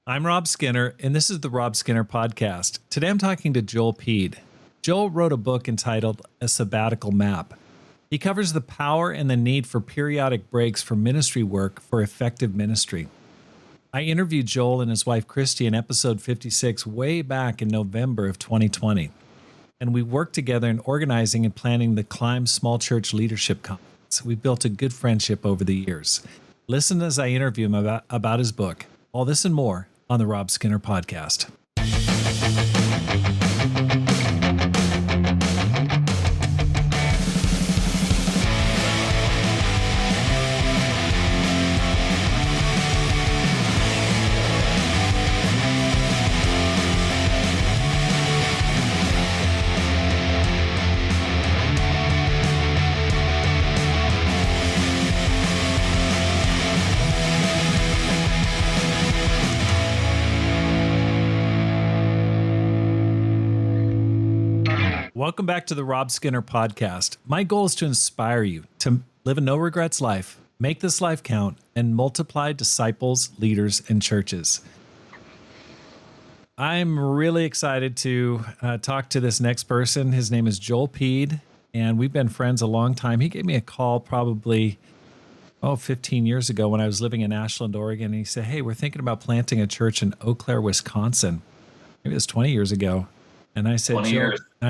I'm Rob Skinner, and this is the Rob Skinner Podcast. Today I'm talking to Joel Peed. Joel wrote a book entitled A Sabbatical Map. He covers the power and the need for periodic breaks from ministry work for effective ministry. I interviewed Joel and his wife Christy in episode 56 way back in November of 2020, and we worked together in organizing and planning the Climb Small Church Leadership Conference. We built a good friendship over the years. Listen as I interview him about his book. All this and more on the Rob Skinner Podcast. Welcome back to the Rob Skinner Podcast. My goal is to inspire you to live a no-regrets life, make this life count, and multiply disciples, leaders, and churches. I'm really excited to talk to this next person. His name is Joel Peed, and we've been friends a long time. He gave me a call probably 15 years ago when I was living in Ashland, Oregon, and he said, hey, we're thinking about planting a church in Eau Claire, Wisconsin. Maybe it was 20 years ago. And I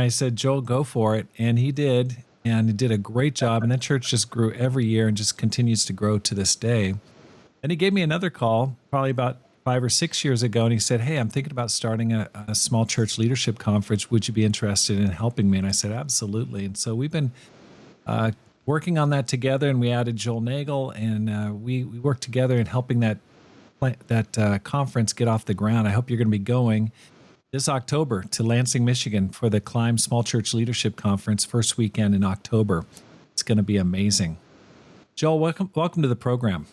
said, Joel, go for it. And he did. And he did a great job. And that church just grew every year and just continues to grow to this day. And he gave me another call probably about 5 or 6 years ago. And he said, hey, I'm thinking about starting a small church leadership conference. Would you be interested in helping me? And I said, absolutely. And so we've been working on that together. And we added Joel Nagel. And we worked together in helping that conference get off the ground. I hope you're going to be going this October to Lansing, Michigan for the Climb Small Church Leadership Conference, first weekend in October. It's going to be amazing. Joel, welcome to the program.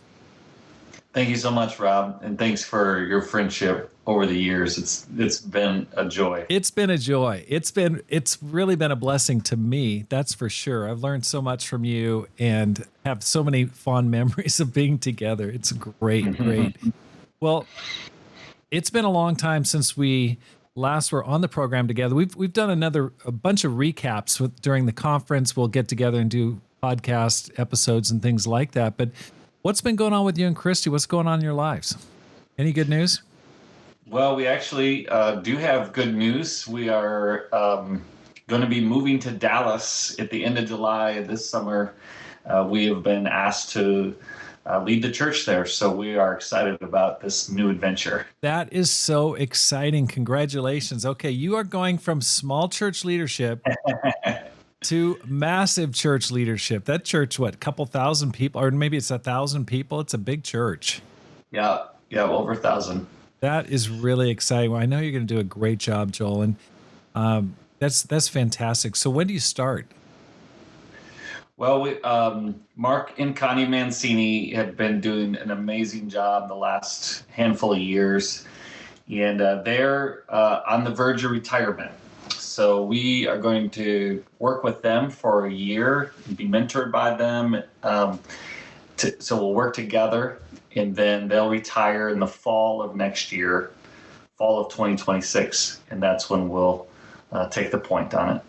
Thank you so much, Rob, and thanks for your friendship over the years. It's been a joy. It's been a joy. It's really been a blessing to me, that's for sure. I've learned so much from you and have so many fond memories of being together. It's great. Well, it's been a long time since we last were on the program together. We've done a bunch of recaps during the conference. We'll get together and do podcast episodes and things like that. But what's been going on with you and Christy? What's going on in your lives? Any good news? Well, we actually do have good news. We are going to be moving to Dallas at the end of July this summer. We have been asked to lead the church there. So we are excited about this new adventure. That is so exciting. Congratulations. Okay, you are going from small church leadership to massive church leadership. That church, what, a couple thousand people, or maybe it's 1,000 people? It's a big church. Yeah, over 1,000. That is really exciting. Well, I know you're going to do a great job, Joel, and that's fantastic. So when do you start? Well, Mark and Connie Mancini have been doing an amazing job the last handful of years, and they're on the verge of retirement. So we are going to work with them for a year, be mentored by them. So we'll work together, and then they'll retire in the fall of next year, fall of 2026, and that's when we'll take the point on it.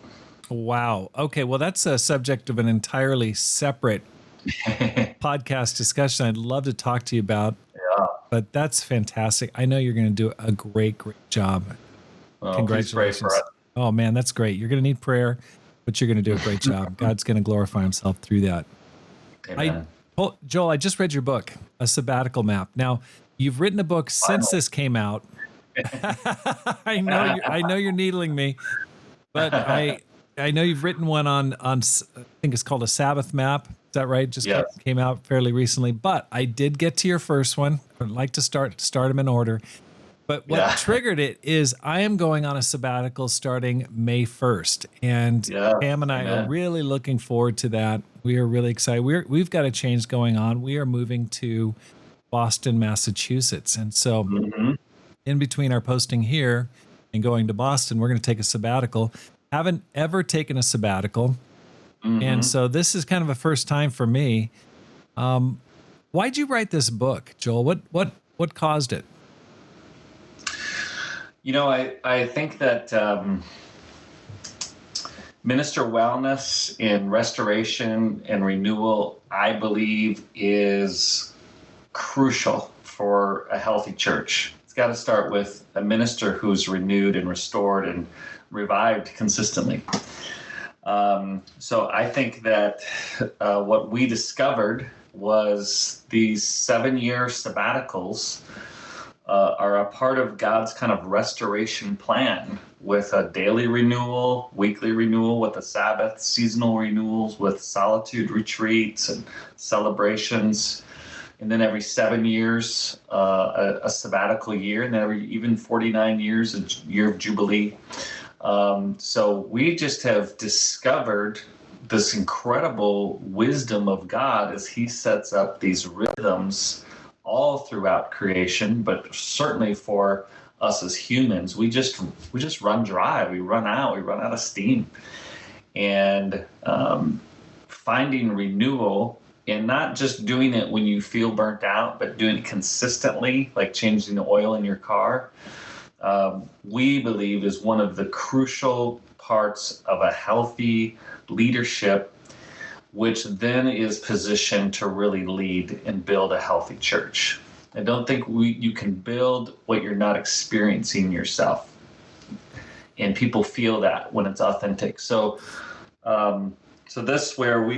Wow. Okay. Well, that's a subject of an entirely separate podcast discussion I'd love to talk to you about. Yeah. But that's fantastic. I know you're going to do a great job. Well, congratulations. Please pray for us. Oh, man, that's great. You're going to need prayer, but you're going to do a great job. God's going to glorify himself through that. Amen. Joel, I just read your book, A Sabbatical Map. Now, you've written a book since this came out. I know you're needling me, but I know you've written one on I think it's called A Sabbath Map. Is that right? Just came out fairly recently. But I did get to your first one. I'd like to start them in order. But what triggered it is I am going on a sabbatical starting May 1st. And Pam and I are really looking forward to that. We are really excited. We've got a change going on. We are moving to Boston, Massachusetts. And so in between our posting here and going to Boston, we're going to take a sabbatical. Haven't ever taken a sabbatical. And so this is kind of a first time for me. Why'd you write this book, Joel? What caused it? I think that minister wellness in restoration and renewal, I believe, is crucial for a healthy church. It's got to start with a minister who's renewed and restored and revived consistently. So I think that what we discovered was these 7-year sabbaticals are a part of God's kind of restoration plan, with a daily renewal, weekly renewal, with the Sabbath, seasonal renewals, with solitude retreats and celebrations. And then every 7 years, a sabbatical year, and then even 49 years, a year of Jubilee. So we just have discovered this incredible wisdom of God as he sets up these rhythms all throughout creation, but certainly for us as humans, we just run dry, we run out of steam. And finding renewal, and not just doing it when you feel burnt out, but doing it consistently, like changing the oil in your car, we believe is one of the crucial parts of a healthy leadership, which then is positioned to really lead and build a healthy church. I don't think you can build what you're not experiencing yourself. And people feel that when it's authentic. So this where we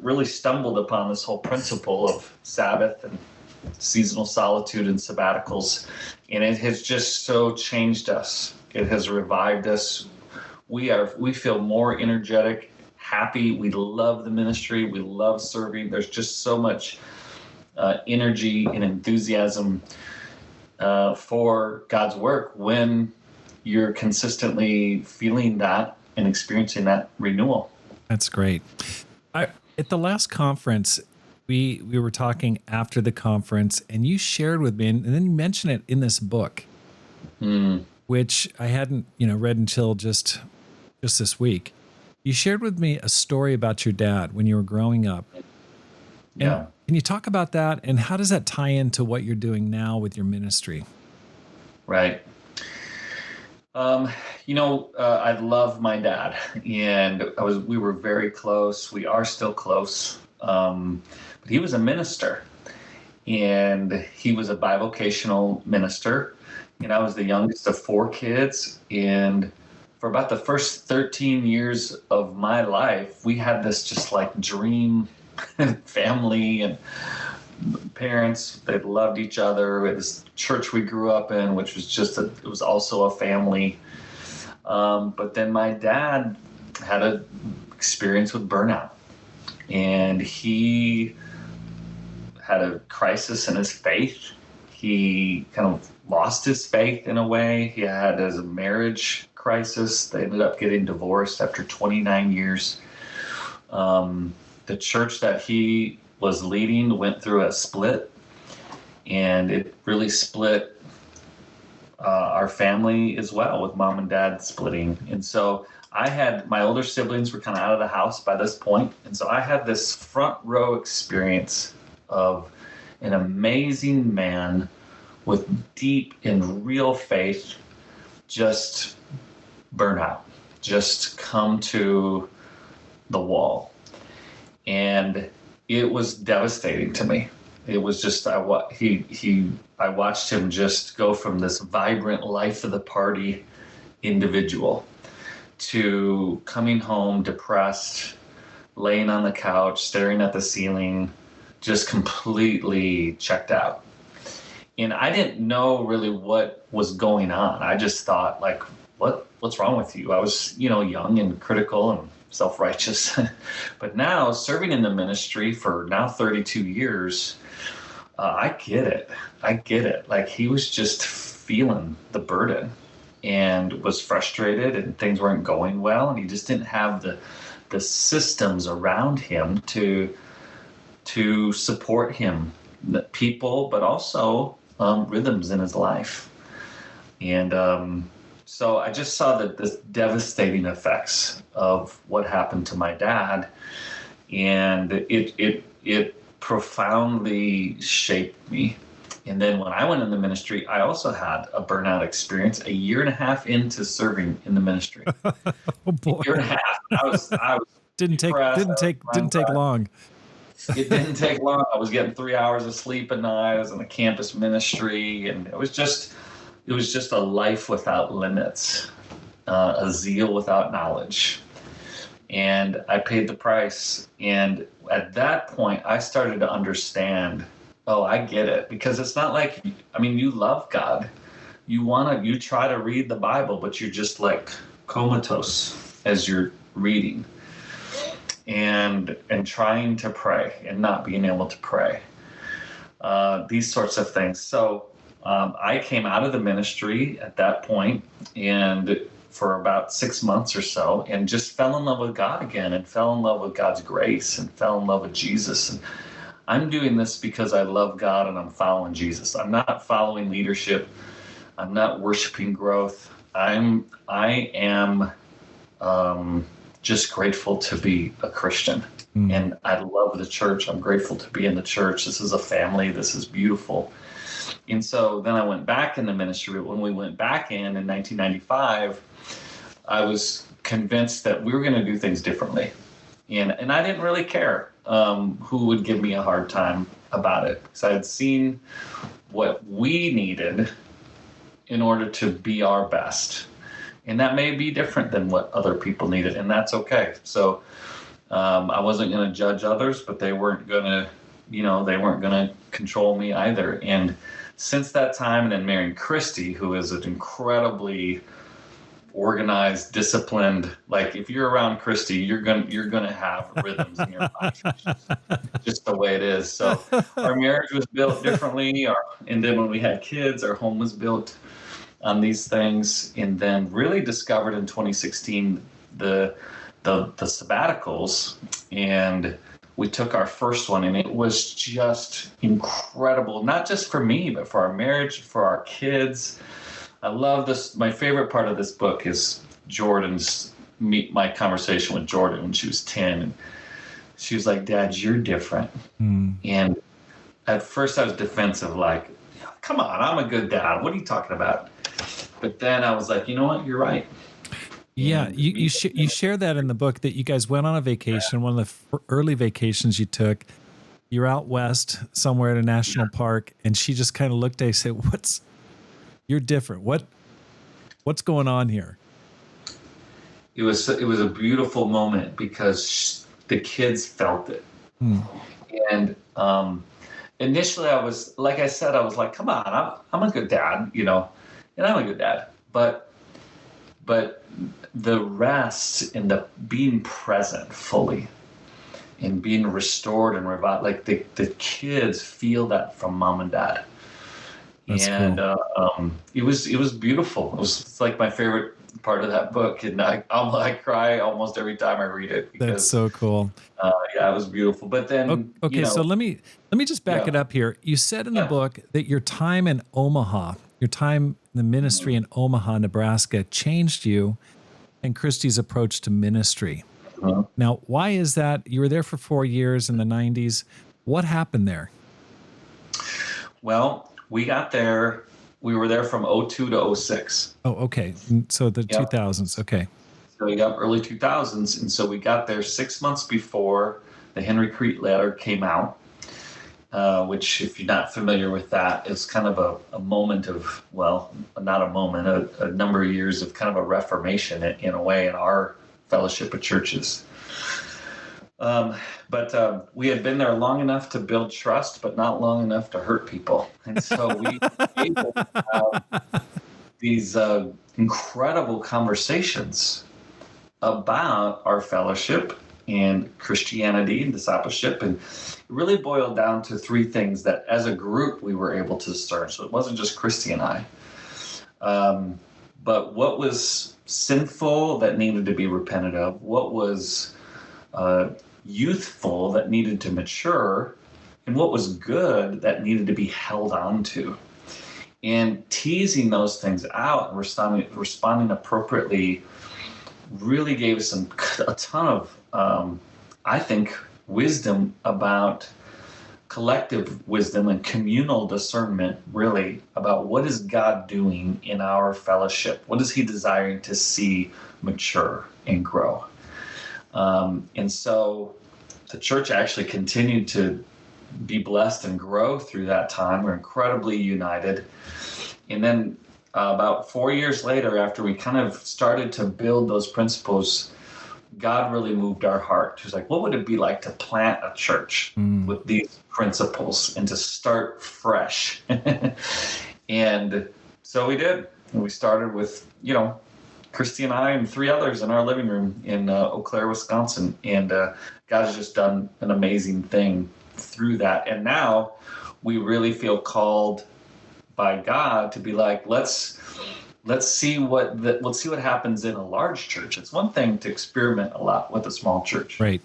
really stumbled upon this whole principle of Sabbath and seasonal solitude and sabbaticals. And it has just so changed us. It has revived us. We feel more energetic, happy. We love the ministry. We love serving. There's just so much energy and enthusiasm for God's work when you're consistently feeling that and experiencing that renewal. That's great. At the last conference, we were talking after the conference, and you shared with me, and then you mentioned it in this book, which I hadn't read until just this week. You shared with me a story about your dad when you were growing up. Yeah. Can you talk about that, and how does that tie into what you're doing now with your ministry? Right. I love my dad, and we were very close. We are still close. But he was a minister, and he was a bivocational minister. And I was the youngest of 4 kids. And for about the first 13 years of my life, we had this just like dream family and parents. They loved each other. It was church we grew up in, which was it was also a family. But then my dad had an experience with burnout, and he had a crisis in his faith. He kind of lost his faith in a way. He had a marriage crisis. They ended up getting divorced after 29 years. The church that he was leading went through a split, and it really split our family as well, with mom and dad splitting. And so my older siblings were kind of out of the house by this point. And so I had this front row experience of an amazing man with deep and real faith just burn out, just come to the wall. And it was devastating to me. It was just, I watched him just go from this vibrant life of the party individual to coming home depressed, laying on the couch, staring at the ceiling, just completely checked out. And I didn't know really what was going on. I just thought, like, what's wrong with you? I was, young and critical and self-righteous. But now, serving in the ministry for now 32 years, I get it. Like, he was just feeling the burden and was frustrated, and things weren't going well, and he just didn't have the systems around him to support him, the people, but also rhythms in his life. And so I just saw the devastating effects of what happened to my dad, and it profoundly shaped me. And then when I went in the ministry, I also had a burnout experience a year and a half into serving in the ministry. Oh boy. A year and a half. I was Didn't depressed. take long. It didn't take long. I was getting 3 hours of sleep a night. I was in the campus ministry, and it was just a life without limits, a zeal without knowledge. And I paid the price. And at that point, I started to understand, oh, I get it. Because it's not like, I mean, you love God. You try to read the Bible, but you're just like comatose as you're reading and trying to pray and not being able to pray. These sorts of things. So I came out of the ministry at that point and for about 6 months or so, and just fell in love with God again, and fell in love with God's grace, and fell in love with Jesus. And I'm doing this because I love God and I'm following Jesus. I'm not following leadership. I'm not worshiping growth. I am just grateful to be a Christian. And I love the church. I'm grateful to be in the church. This is a family. This is beautiful. And so then I went back in the ministry. When we went back in 1995, I was convinced that we were going to do things differently. And I didn't really care who would give me a hard time about it, because I had seen what we needed in order to be our best. And that may be different than what other people needed, and that's okay. So I wasn't going to judge others, but they weren't going to control me either. And since that time, and then marrying Christy, who is an incredibly organized, disciplined, like if you're around Christy, you're gonna have rhythms in your life. Just the way it is. So our marriage was built differently. And then when we had kids, our home was built on these things. And then really discovered in 2016 the sabbaticals, and we took our first one, and it was just incredible, not just for me, but for our marriage, for our kids. I love this. My favorite part of this book is my conversation with Jordan when she was 10. And she was like, "Dad, you're different." And at first I was defensive, like, "Come on, I'm a good dad. What are you talking about?" But then I was like, you know what? You're right. Yeah, you share that in the book, that you guys went on a vacation, one of the early vacations you took. You're out west somewhere at a national park, and she just kind of looked at you and said, "You're different. What's going on here?" It was a beautiful moment because the kids felt it. And initially I was, like I said, I was like, "Come on, I'm a good dad, and I'm a good dad." But the rest and the being present fully and being restored and revived, like the kids feel that from mom and dad. That's and cool. It was beautiful. It's like my favorite part of that book, and I cry almost every time I read it, because That's so cool. yeah, it was beautiful. But then Okay, so let me just back it up here. You said in the book that your time in the ministry in Omaha, Nebraska, changed you and Christy's approach to ministry. Now, why is that? You were there for 4 years in the 90s. What happened there? Well, we got there. We were there from 02 to 06. Oh, okay. So the 2000s. Okay. So we got early 2000s. And so we got there 6 months before the Henry Crete letter came out, which, if you're not familiar with that, is kind of a moment of, well, not a moment, a number of years of kind of a reformation in a way in our fellowship of churches. But we had been there long enough to build trust, but not long enough to hurt people. And so we were able to have these incredible conversations about our fellowship and Christianity and discipleship. And it really boiled down to three things that as a group we were able to discern. So it wasn't just Christy and I. But what was sinful that needed to be repented of, what was youthful that needed to mature, and what was good that needed to be held on to. And teasing those things out and responding appropriately really gave us a ton of, I think, wisdom about collective wisdom and communal discernment, really, about what is God doing in our fellowship? What is he desiring to see mature and grow? And so the church actually continued to be blessed and grow through that time. We're incredibly united. And then about 4 years later, after we kind of started to build those principles, God really moved our heart. He was like, what would it be like to plant a church with these principles and to start fresh? And so we did. And we started with, Christy and I and 3 others in our living room in Eau Claire, Wisconsin. And God has just done an amazing thing through that. And now we really feel called by God to be like, let's see what happens in a large church. It's one thing to experiment a lot with a small church, Right.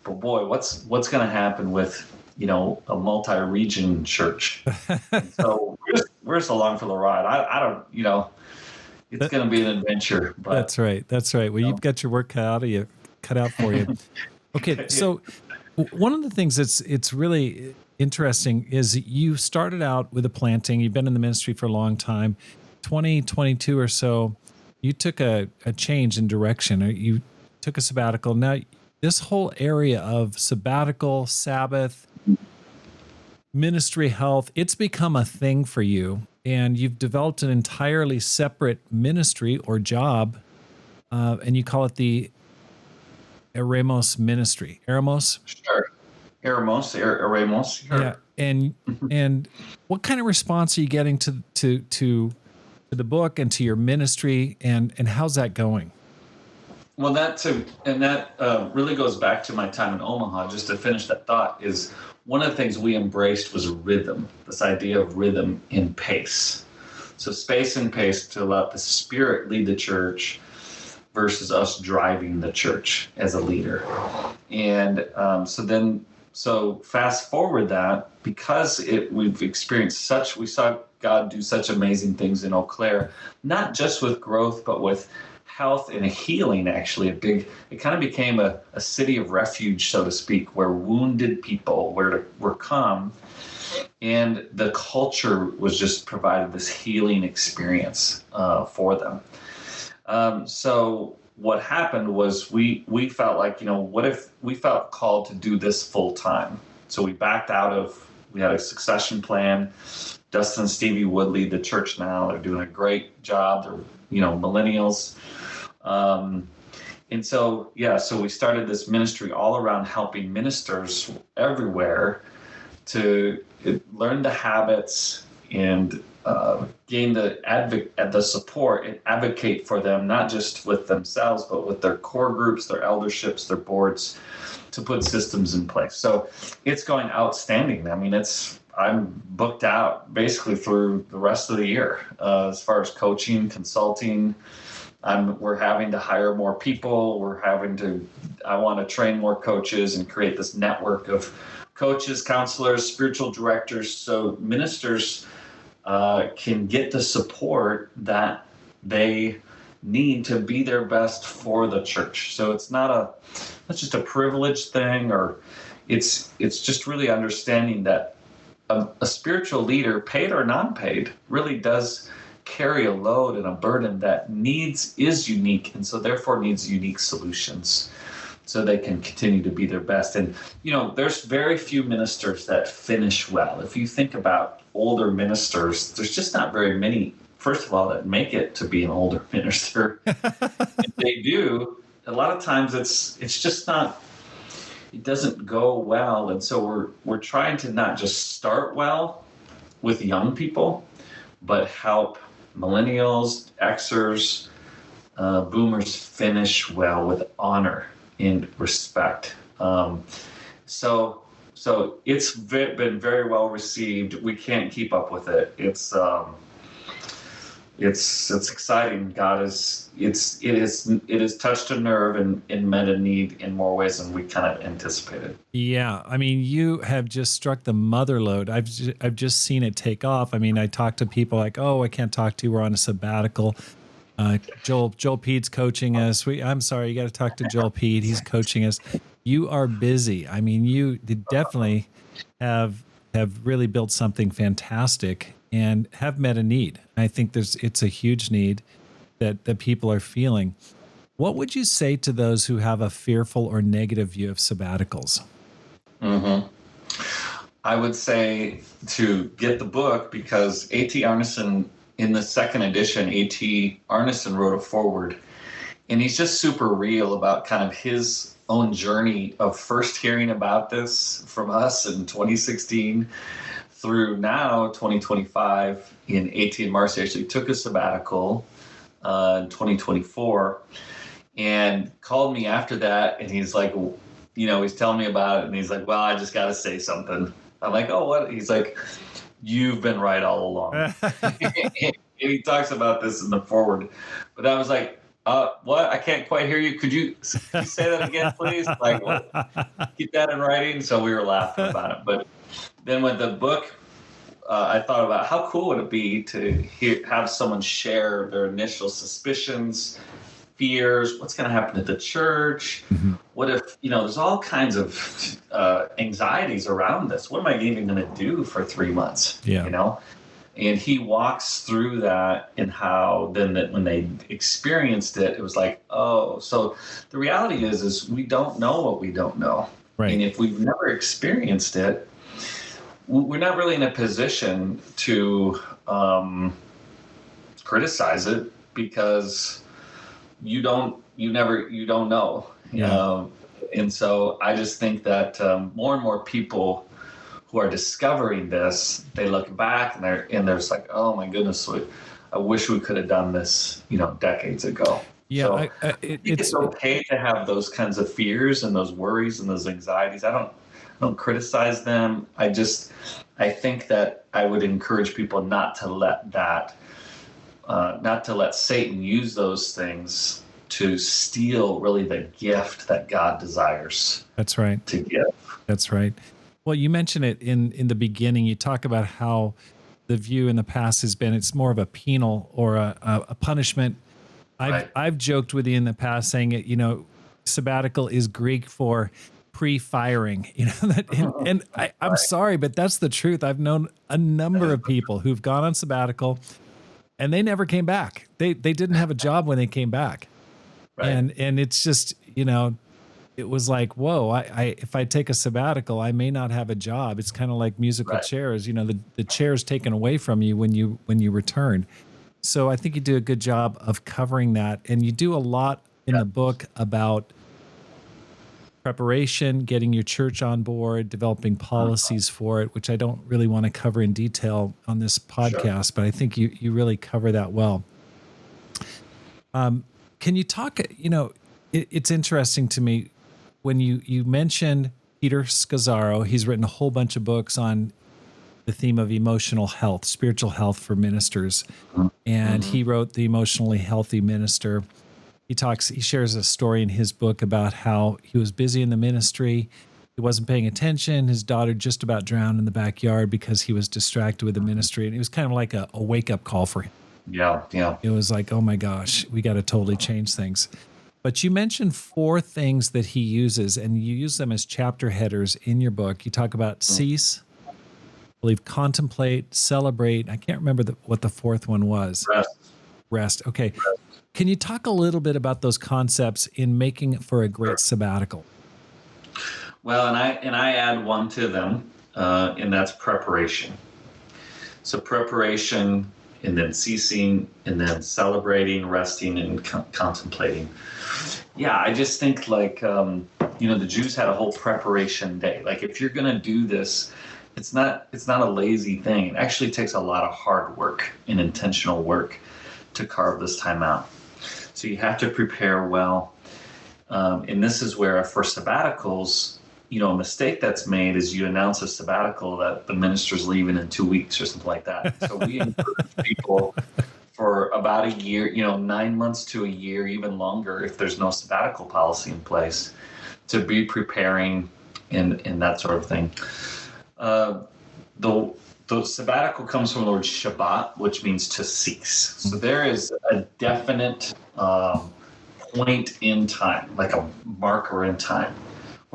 but boy, what's going to happen with a multi-region church? So we're just along for the ride. I don't, it's going to be an adventure. But, That's right. Well, you've got your work cut out for you. Okay, so one of the things it's really interesting is you started out with a planting. You've been in the ministry for a long time. 2022 or so, you took a change in direction. You took a sabbatical. Now, this whole area of sabbatical, Sabbath, ministry, health, it's become a thing for you. And you've developed an entirely separate ministry or job, and you call it the Eremos Ministry. Eremos? Sure. Eremos. Sure. Yeah. And what kind of response are you getting to the book and to your ministry, and how's that going? Well, that really goes back to my time in Omaha. Just to finish that thought, is one of the things we embraced was rhythm. This idea of rhythm in pace. So space and pace to let the Spirit lead the church versus us driving the church as a leader. And so fast forward that, because we've experienced we saw God do such amazing things in Eau Claire, not just with growth, but with health and healing. Actually, it kind of became a city of refuge, so to speak, where wounded people were come, and the culture was just provided this healing experience for them. So what happened was we felt like, what if we felt called to do this full time? So we backed out we had a succession plan. Dustin and Stevie Wood lead the church now. They're doing a great job. They're, millennials. And so we started this ministry all around helping ministers everywhere to learn the habits and gain the support and advocate for them, not just with themselves, but with their core groups, their elderships, their boards, to put systems in place. So it's going outstanding. I mean, I'm booked out basically through the rest of the year as far as coaching, consulting. We're having to hire more people. I want to train more coaches and create this network of coaches, counselors, spiritual directors, so ministers can get the support that they need to be their best for the church. So it's not just a privileged thing, or it's just really understanding that a spiritual leader, paid or non-paid, really does carry a load and a burden that is unique, and so therefore needs unique solutions so they can continue to be their best. And there's very few ministers that finish well. If you think about older ministers, there's just not very many, first of all, that make it to be an older minister. If they do, a lot of times it's just not, it doesn't go well. And so we're trying to not just start well with young people, but help millennials, Xers, boomers finish well with honor and respect. So it's been very well received. We can't keep up with it. It's exciting. It has touched a nerve and met a need in more ways than we kind of anticipated. Yeah, I mean, you have just struck the mother lode. I've just seen it take off. I mean, I talk to people like, oh, I can't talk to you. We're on a sabbatical. Joel Pede's coaching us. I'm sorry, you got to talk to Joel Pede. He's coaching us. You are busy. I mean, you definitely have really built something fantastic and have met a need. I think it's a huge need that people are feeling. What would you say to those who have a fearful or negative view of sabbaticals? Hmm. I would say to get the book, because A.T. Arneson, in the second edition, A.T. Arneson wrote a foreword, and he's just super real about kind of his own journey of first hearing about this from us in 2016 through now 2025. In A.T. and Marcy actually took a sabbatical in 2024 and called me after that, and he's like, he's telling me about it, and he's like, well, I just got to say something. I'm like, oh, what? He's like, you've been right all along. And he talks about this in the forward. But I was like, what? I can't quite hear you. Could you say that again, please? Like, what? Keep that in writing. So we were laughing about it. But then with the book, I thought about how cool would it be to have someone share their initial suspicions, fears, what's going to happen at the church. Mm-hmm. What if, there's all kinds of anxieties around this. What am I even going to do for 3 months? Yeah. And he walks through that, and how then that when they experienced it, it was like, oh, so the reality is we don't know what we don't know. Right. And if we've never experienced it, we're not really in a position to criticize it, because you don't know. Yeah. And so I just think that more and more people who are discovering this, they look back and they're just like, oh my goodness, I wish we could have done this, decades ago. Yeah, so it's okay to have those kinds of fears and those worries and those anxieties. I don't criticize them. I think that I would encourage people not to let Satan use those things to steal really the gift that God desires. That's right. To give. That's right. Well, you mentioned it in the beginning. You talk about how the view in the past has been it's more of a penal or a punishment. I've joked with you in the past saying it. Sabbatical is Greek for pre-firing. And I'm sorry, but that's the truth. I've known a number of people who've gone on sabbatical, and they never came back. They didn't have a job when they came back. Right. And it's just, it was like, whoa, if I take a sabbatical, I may not have a job. It's kind of like musical chairs, the chair's taken away from you when you return. So I think you do a good job of covering that. And you do a lot in the book about preparation, getting your church on board, developing policies for it, which I don't really want to cover in detail on this podcast, but I think you really cover that well. Can you talk, it's interesting to me when you mentioned Peter Scazzaro. He's written a whole bunch of books on the theme of emotional health, spiritual health for ministers. And he wrote The Emotionally Healthy Minister. He shares a story in his book about how he was busy in the ministry. He wasn't paying attention. His daughter just about drowned in the backyard because he was distracted with the ministry. And it was kind of like a wake-up call for him. Yeah. It was like, oh my gosh, we got to totally change things. But you mentioned 4 things that he uses, and you use them as chapter headers in your book. You talk about cease, I believe, contemplate, celebrate. I can't remember what the 4th one was. Rest. Okay. Rest. Can you talk a little bit about those concepts in making for a great sabbatical? Well, and I add one to them, and that's preparation. So preparation, and then ceasing, and then celebrating, resting, and contemplating. Yeah, I just think the Jews had a whole preparation day. Like, if you're going to do this, it's not a lazy thing. It actually takes a lot of hard work and intentional work to carve this time out. So you have to prepare well. And this is where for sabbaticals, a mistake that's made is you announce a sabbatical that the minister's leaving in 2 weeks or something like that. So we encourage people for about a year, 9 months to a year, even longer, if there's no sabbatical policy in place, to be preparing and that sort of thing. The sabbatical comes from the word Shabbat, which means to cease. So there is a definite point in time, like a marker in time,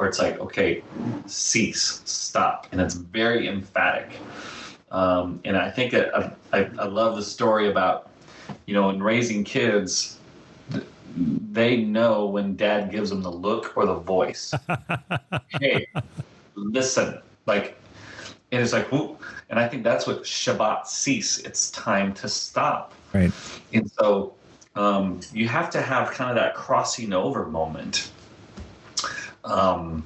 where it's like, okay, cease, stop, and it's very emphatic. And I think I love the story about, in raising kids, they know when dad gives them the look or the voice. Hey, listen, like, and it's like, whoop. And I think that's what Shabbat, cease. It's time to stop. Right. And so you have to have kind of that crossing over moment. And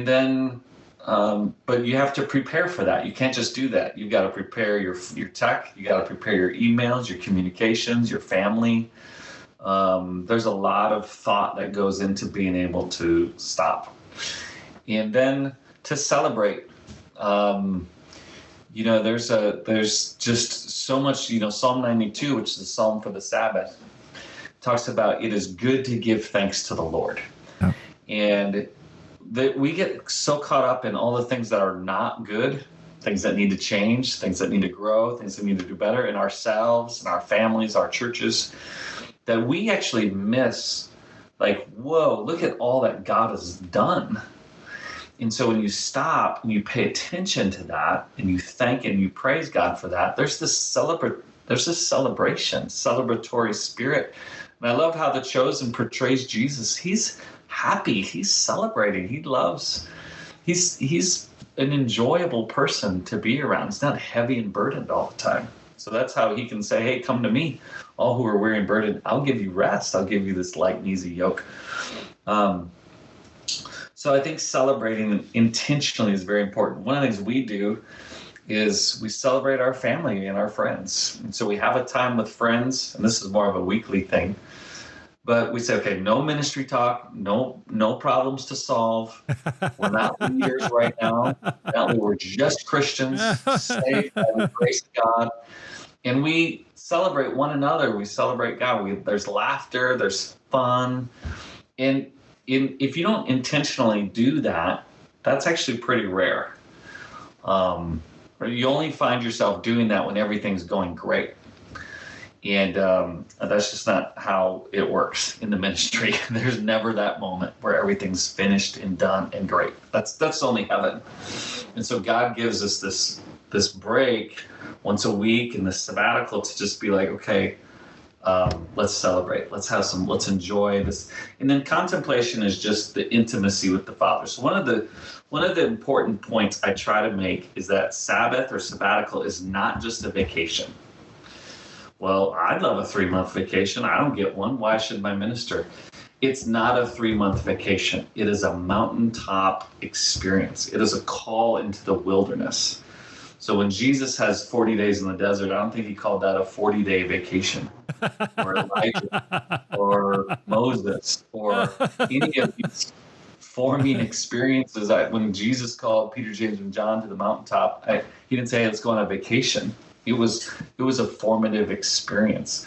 then, but you have to prepare for that. You can't just do that. You've got to prepare your tech. You got to prepare your emails, your communications, your family. There's a lot of thought that goes into being able to stop. And then to celebrate. There's just so much, Psalm 92, which is a psalm for the Sabbath, talks about it is good to give thanks to the Lord. Yeah. And we get so caught up in all the things that are not good, things that need to change, things that need to grow, things that need to do better in ourselves, in our families, our churches, that we actually miss, like, whoa, look at all that God has done. And so when you stop and you pay attention to that and you thank and you praise God for that, there's this celebration, celebratory spirit. And I love how The Chosen portrays Jesus. He's happy. He's celebrating. He loves. He's an enjoyable person to be around. He's not heavy and burdened all the time. So that's how he can say, hey, come to me, all who are weary and burdened. I'll give you rest. I'll give you this light and easy yoke. So I think celebrating intentionally is very important. One of the things we do is we celebrate our family and our friends. And so we have a time with friends, and this is more of a weekly thing. But we say, okay, no ministry talk, no problems to solve. We're not leaders right now. We're just Christians, saved by the grace of God. And we celebrate one another. We celebrate God. There's laughter, there's fun. And if you don't intentionally do that, that's actually pretty rare. You only find yourself doing that when everything's going great. And that's just not how it works in the ministry. There's never that moment where everything's finished and done and great. That's only heaven. And so God gives us this break once a week in the sabbatical to just be like, okay, let's celebrate. Let's enjoy this. And then contemplation is just the intimacy with the Father. So one of the important points I try to make is that Sabbath or sabbatical is not just a vacation. Well, I'd love a 3-month vacation. I don't get one. Why should my minister? It's not a 3-month vacation. It is a mountaintop experience. It is a call into the wilderness. So when Jesus has 40 days in the desert, I don't think he called that a 40-day vacation, or Elijah, or Moses, or any of these forming experiences. When Jesus called Peter, James, and John to the mountaintop, he didn't say, let's go on a vacation. It was a formative experience.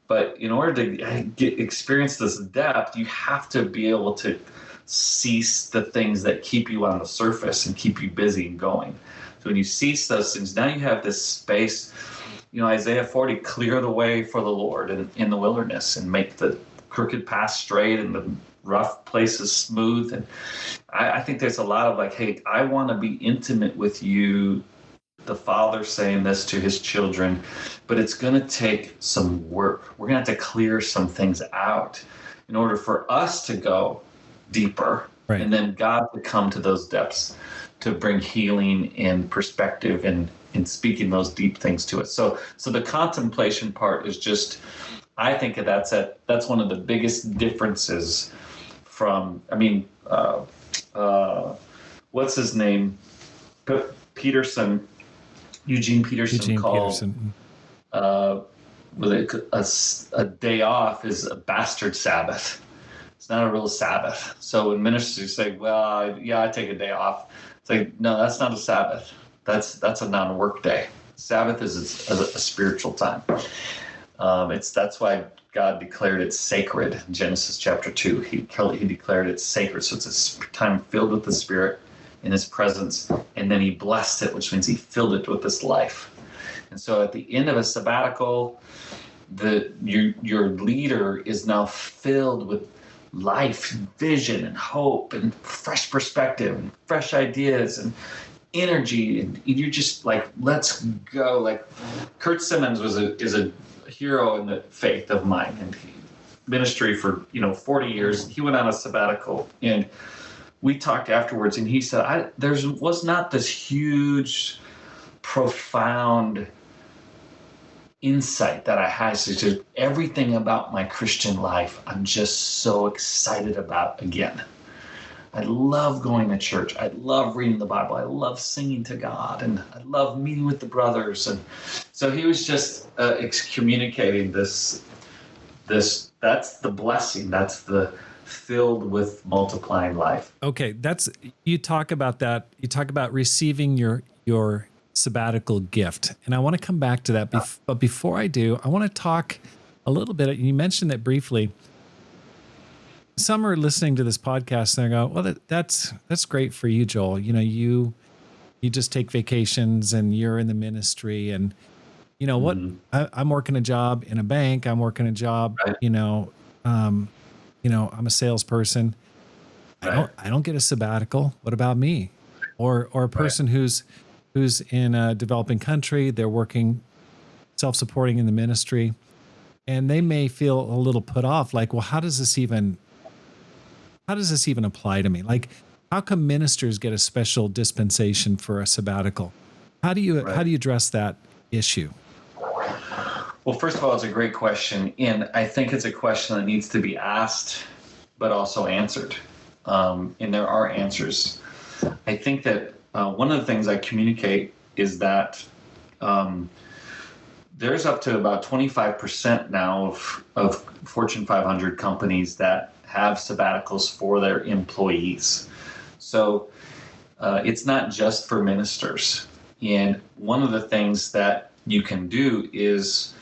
But in order to experience this depth, you have to be able to cease the things that keep you on the surface and keep you busy and going. So when you cease those things, now you have this space. Isaiah 40, clear the way for the Lord in the wilderness and make the crooked path straight and the rough places smooth. And I think there's a lot of like, hey, I want to be intimate with you, the Father saying this to his children, but it's going to take some work. We're going to have to clear some things out in order for us to go deeper, right, and then God to come to those depths to bring healing and perspective and speaking those deep things to us. So the contemplation part is just, I think that's one of the biggest differences from, what's his name? Eugene Peterson called a day off is a bastard Sabbath. It's not a real Sabbath. So when ministers say, well, I take a day off, it's like, no, that's not a Sabbath. That's a non-work day. Sabbath is a spiritual time. That's why God declared it sacred in Genesis chapter 2. He declared it sacred. So it's a time filled with the Spirit in his presence, and then he blessed it, which means he filled it with his life. And so at the end of a sabbatical, your leader is now filled with life, vision, and hope, and fresh perspective, and fresh ideas, and energy, and you're just like, let's go. Like Kurt Simmons is a hero in the faith of mine, and ministry for 40 years. He went on a sabbatical, and we talked afterwards, and he said, there was not this huge, profound insight that I had. So just everything about my Christian life, I'm just so excited about again. I love going to church. I love reading the Bible. I love singing to God, and I love meeting with the brothers. And so he was just communicating this. That's the blessing. That's the filled with multiplying life. Okay, you talk about that. You talk about receiving your sabbatical gift, and I want to come back to that. But before I do, I want to talk a little bit. You mentioned that briefly. Some are listening to this podcast and they go, "Well, that's great for you, Joel. You just take vacations and you're in the ministry, and what? I'm working a job in a bank. I'm working a job. Right. I'm a salesperson. Right. I don't get a sabbatical. What about me? Or a person who's in a developing country. They're working self-supporting in the ministry, and they may feel a little put off. Like, well, how does this even apply to me? Like, how come ministers get a special dispensation for a sabbatical? How do you address that issue? Well, first of all, it's a great question, and I think it's a question that needs to be asked, but also answered. And there are answers. I think that one of the things I communicate is that there's up to about 25% now of Fortune 500 companies that have sabbaticals for their employees. So it's not just for ministers. And one of the things that you can do is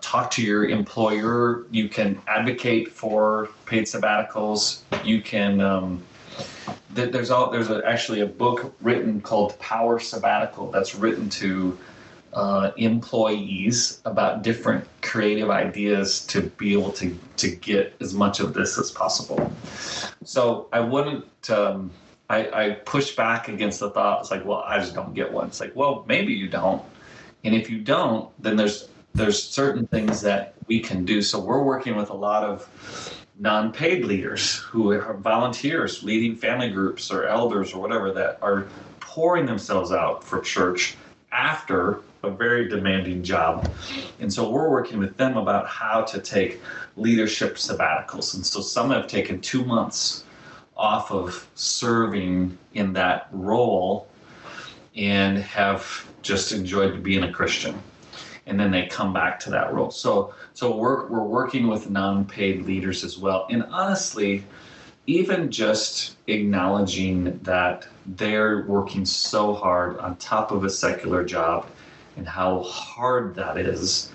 talk to your employer. You can advocate for paid sabbaticals. You can there's actually a book written called Power Sabbatical that's written to employees about different creative ideas to be able to get as much of this as possible. So I wouldn't, I push back against the thought. It's like, well, I just don't get one. It's like, well, maybe you don't. And if you don't, then there's certain things that we can do. So we're working with a lot of non-paid leaders who are volunteers leading family groups or elders or whatever that are pouring themselves out for church after a very demanding job. And so we're working with them about how to take leadership sabbaticals. And so some have taken 2 months off of serving in that role and have just enjoyed being a Christian. And then they come back to that role. So we're working with non-paid leaders as well. And honestly, even just acknowledging that they're working so hard on top of a secular job and how hard that is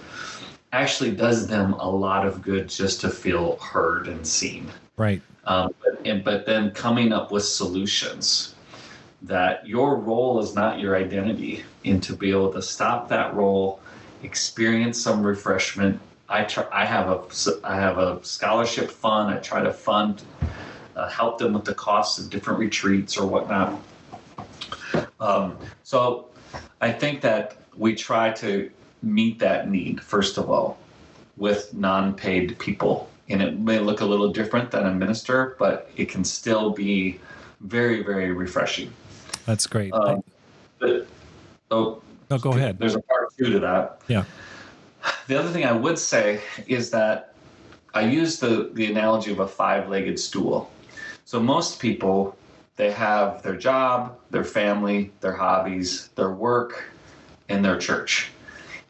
actually does them a lot of good just to feel heard and seen. Right. But then coming up with solutions that your role is not your identity, and to be able to stop that role, experience some refreshment. I have a scholarship fund. I try to fund, help them with the costs of different retreats or whatnot. So I think that we try to meet that need, first of all, with non-paid people. And it may look a little different than a minister, but it can still be very, very refreshing. That's great. No, go ahead. There's a part 2 to that. Yeah. The other thing I would say is that I use the analogy of a 5-legged stool. So most people, they have their job, their family, their hobbies, their work, and their church.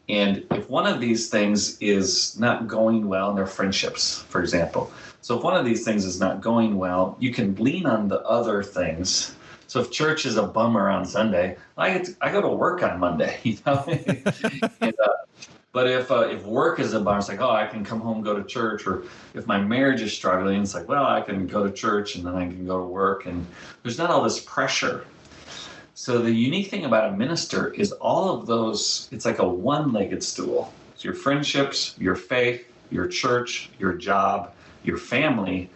And if one of these things is not going well in their friendships, for example, so if one of these things is not going well, you can lean on the other things. So if church is a bummer on Sunday, I go to work on Monday, and, but if work is a bummer, it's like, oh, I can come home, go to church. Or if my marriage is struggling, it's like, well, I can go to church and then I can go to work. And there's not all this pressure. So the unique thing about a minister is all of those, it's like a 1-legged stool. It's your friendships, your faith, your church, your job, your family,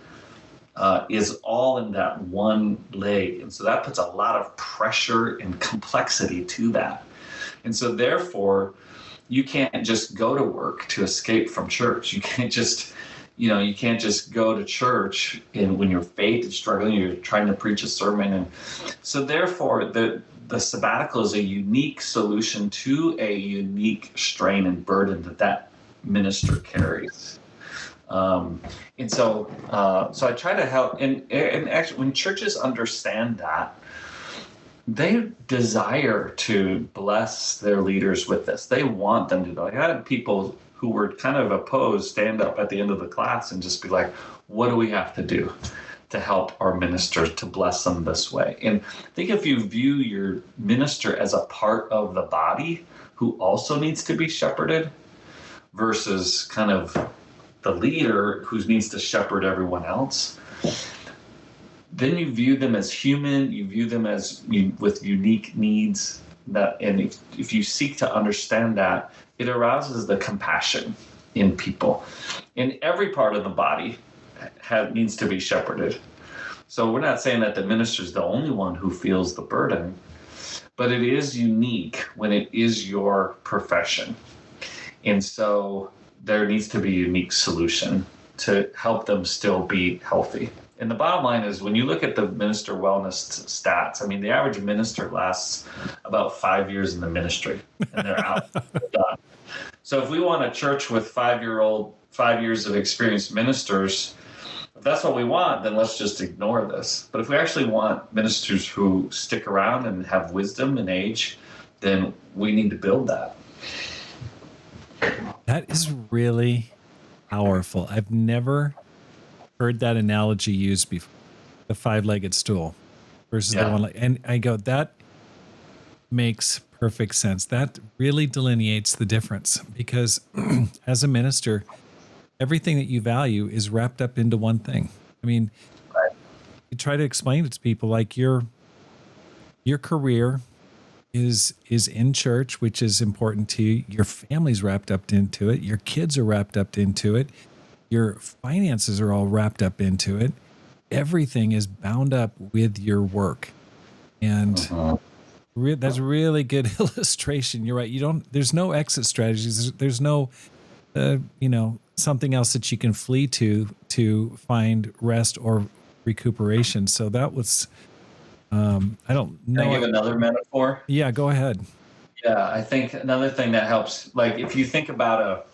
is all in that one leg. And so that puts a lot of pressure and complexity to that. And so therefore, you can't just go to work to escape from church. You can't just, you can't just go to church and when your faith is struggling, you're trying to preach a sermon. And so therefore, the sabbatical is a unique solution to a unique strain and burden that minister carries. And so I try to help, and actually, when churches understand that, they desire to bless their leaders with this. They want them to do. I had people who were kind of opposed stand up at the end of the class and just be like, "What do we have to do to help our ministers to bless them this way?" And I think if you view your minister as a part of the body who also needs to be shepherded versus kind of the leader who needs to shepherd everyone else, then you view them as human, you view them as with unique needs, and if you seek to understand that, it arouses the compassion in people. And every part of the body needs to be shepherded. So we're not saying that the minister is the only one who feels the burden, but it is unique when it is your profession. And so there needs to be a unique solution to help them still be healthy. And the bottom line is, when you look at the minister wellness stats, I mean, the average minister lasts about 5 years in the ministry, and they're out. They're done. So if we want a church with 5 years of experienced ministers, if that's what we want, then let's just ignore this. But if we actually want ministers who stick around and have wisdom and age, then we need to build that. That is really powerful. I've never heard that analogy used before. The 5-legged stool versus the one leg. And I go, that makes perfect sense. That really delineates the difference, because as a minister, everything that you value is wrapped up into one thing. I mean, you try to explain it to people like your career is in church, which is important to you. Your family's wrapped up into it. Your kids are wrapped up into it. Your finances are all wrapped up into it. Everything is bound up with your work. And that's a really good illustration. You're right. There's no exit strategies. There's no, something else that you can flee to find rest or recuperation. So that was, I don't know. Can I give another metaphor? Yeah, go ahead. Yeah, I think another thing that helps, like if you think about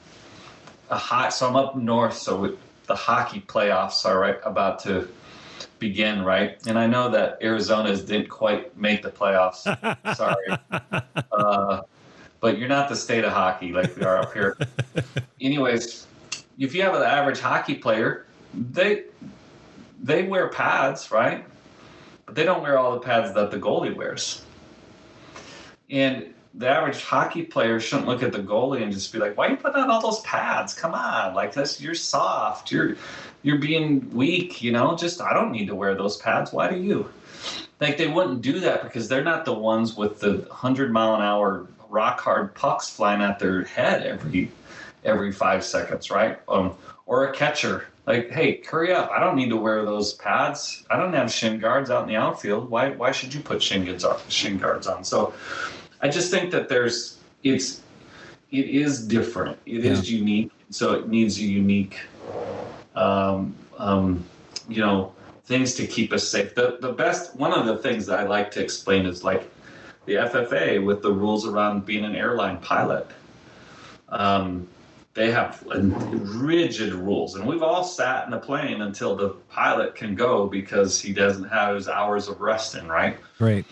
so I'm up north, so the hockey playoffs are about to begin, right? And I know that Arizona's didn't quite make the playoffs. Sorry. But you're not the state of hockey like we are up here. Anyways, if you have an average hockey player, they wear pads, right? But they don't wear all the pads that the goalie wears. And the average hockey player shouldn't look at the goalie and just be like, "Why are you putting on all those pads? Come on, like this, you're soft, you're being weak, just, I don't need to wear those pads. Why do you?" Like, they wouldn't do that because they're not the ones with the 100-mile-an-hour rock hard pucks flying at their head every 5 seconds, right? Or a catcher. Like, hey, hurry up. I don't need to wear those pads. I don't have shin guards out in the outfield. Why should you put shin guards on? So I just think that it is different. It is unique. So it needs a unique, things to keep us safe. One of the things that I like to explain is like the FFA with the rules around being an airline pilot. They have rigid rules, and we've all sat in a plane until the pilot can go because he doesn't have his hours of resting, right? Right.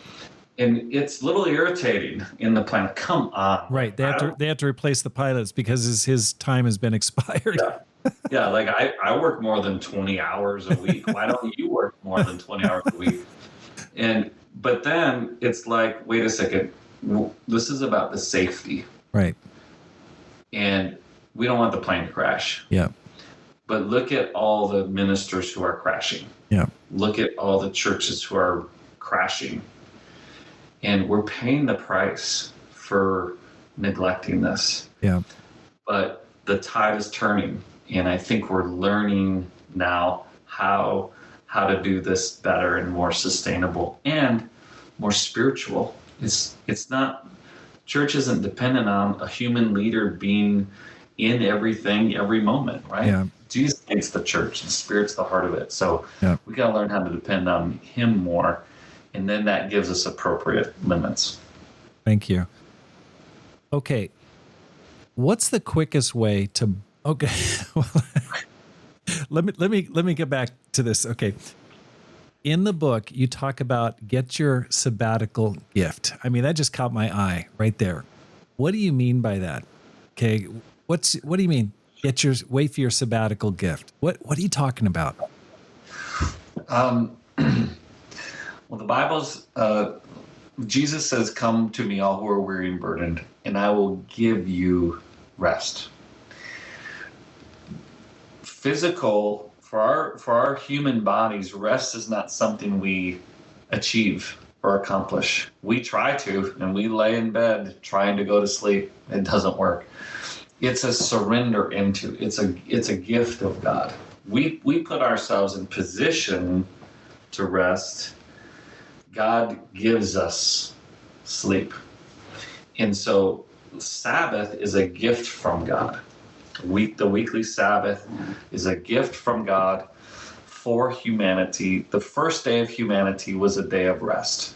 And it's a little irritating in the plane. Come on. Right. They have to replace the pilots because his time has been expired. Yeah. Like I work more than 20 hours a week. Why don't you work more than 20 hours a week? But then it's like, wait a second. This is about the safety. Right. And we don't want the plane to crash. Yeah. But look at all the ministers who are crashing. Yeah. Look at all the churches who are crashing. And we're paying the price for neglecting this. Yeah. But the tide is turning. And I think we're learning now how to do this better and more sustainable and more spiritual. It's not, church isn't dependent on a human leader being in everything every moment, right? Yeah. Jesus makes the church, the Spirit's the heart of it. So Yeah. we got to learn how to depend on him more, and then that gives us appropriate limits. Thank you. Okay. What's the quickest way to, okay. let me get back to this. Okay. In the book, you talk about get your sabbatical gift. I mean, that just caught my eye right there. What do you mean by that? Okay. What do you mean? Wait for your sabbatical gift. What are you talking about? Well, the Bible's, Jesus says, "Come to me, all who are weary and burdened, and I will give you rest." Physical, for our human bodies, rest is not something we achieve or accomplish. We try to, and we lay in bed trying to go to sleep. It doesn't work. It's a surrender into. It's a gift of God. We put ourselves in position to rest. God gives us sleep. And so Sabbath is a gift from God. The weekly Sabbath is a gift from God for humanity. The first day of humanity was a day of rest.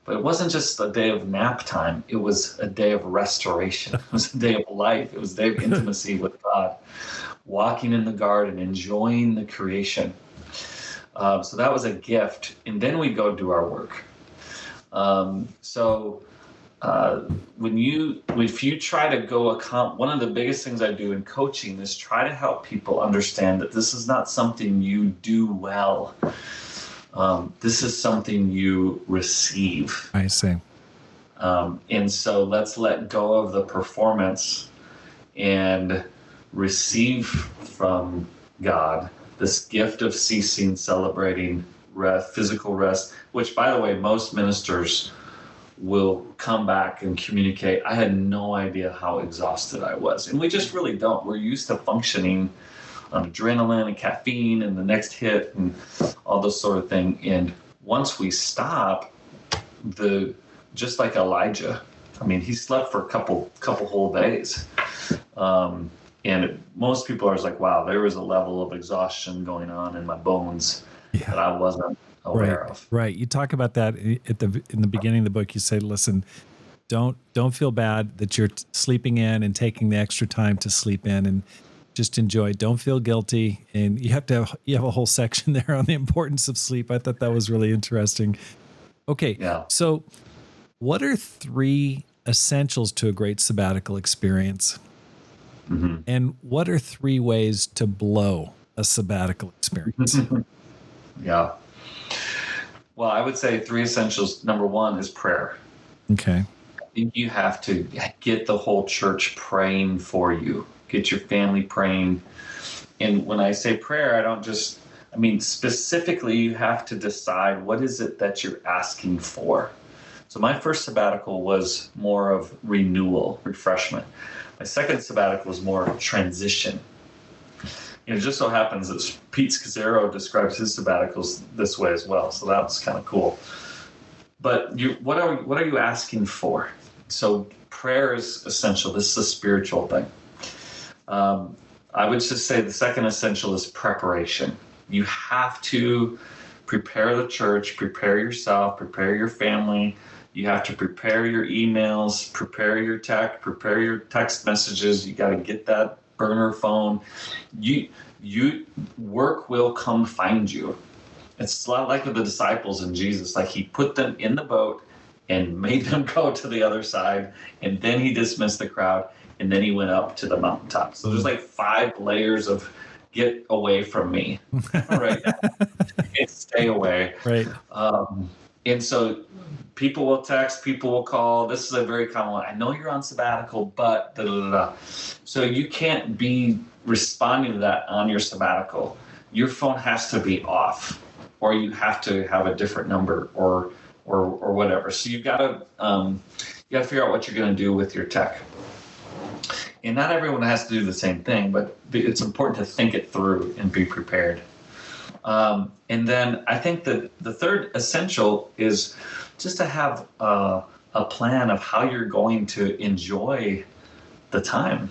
But it wasn't just a day of nap time. It was a day of restoration. It was a day of life. It was a day of intimacy with God, walking in the garden, enjoying the creation. So that was a gift. And then we go do our work. If you try to go one of the biggest things I do in coaching is try to help people understand that this is not something you do well. This is something you receive. I see. And so let's let go of the performance and receive from God this gift of ceasing, celebrating rest, physical rest, which, by the way, most ministers will come back and communicate, "I had no idea how exhausted I was." And we just really don't. We're used to functioning on adrenaline and caffeine and the next hit and all those sort of thing. And once we stop, just like Elijah, I mean, he slept for a couple whole days. And most people are just like, wow, there was a level of exhaustion going on in my bones that I wasn't aware of. Right. You talk about that in the beginning of the book. You say, listen, don't feel bad that you're sleeping in and taking the extra time to sleep in, and just enjoy. Don't feel guilty. And you have a whole section there on the importance of sleep. I thought that was really interesting. Okay. Yeah. So what are 3 essentials to a great sabbatical experience? Mm-hmm. And what are 3 ways to blow a sabbatical experience? Yeah. Well, I would say 3 essentials. Number 1 is prayer. Okay. I think you have to get the whole church praying for you. Get your family praying. And when I say prayer, I mean, specifically, you have to decide what is it that you're asking for. So my first sabbatical was more of renewal, refreshment. My second sabbatical was more transition. And it just so happens that Pete Scazzaro describes his sabbaticals this way as well. So that was kind of cool. But what are you asking for? So prayer is essential. This is a spiritual thing. I would just say the second essential is preparation. You have to prepare the church, prepare yourself, prepare your family. You have to prepare your emails, prepare your text messages. You got to get that burner phone. Work will come find you. It's a lot like with the disciples and Jesus. Like, he put them in the boat and made them go to the other side, and then he dismissed the crowd, and then he went up to the mountaintop. So there's like 5 layers of get away from me right now. Stay away. Right. And so people will text, people will call. This is a very common one. I know you're on sabbatical, but da, da, da, da. So you can't be responding to that on your sabbatical. Your phone has to be off, or you have to have a different number or whatever. So you got to figure out what you're going to do with your tech. And not everyone has to do the same thing, but it's important to think it through and be prepared. And then I think that the third essential is just to have a plan of how you're going to enjoy the time,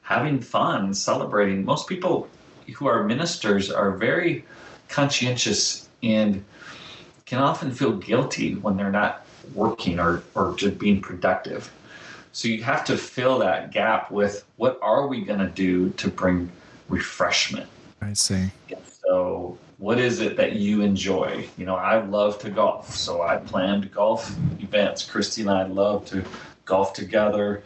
having fun, celebrating. Most people who are ministers are very conscientious and can often feel guilty when they're not working or just being productive. So you have to fill that gap with what are we going to do to bring refreshment? I see. So what is it that you enjoy? I love to golf, so I planned golf events. Christy and I love to golf together.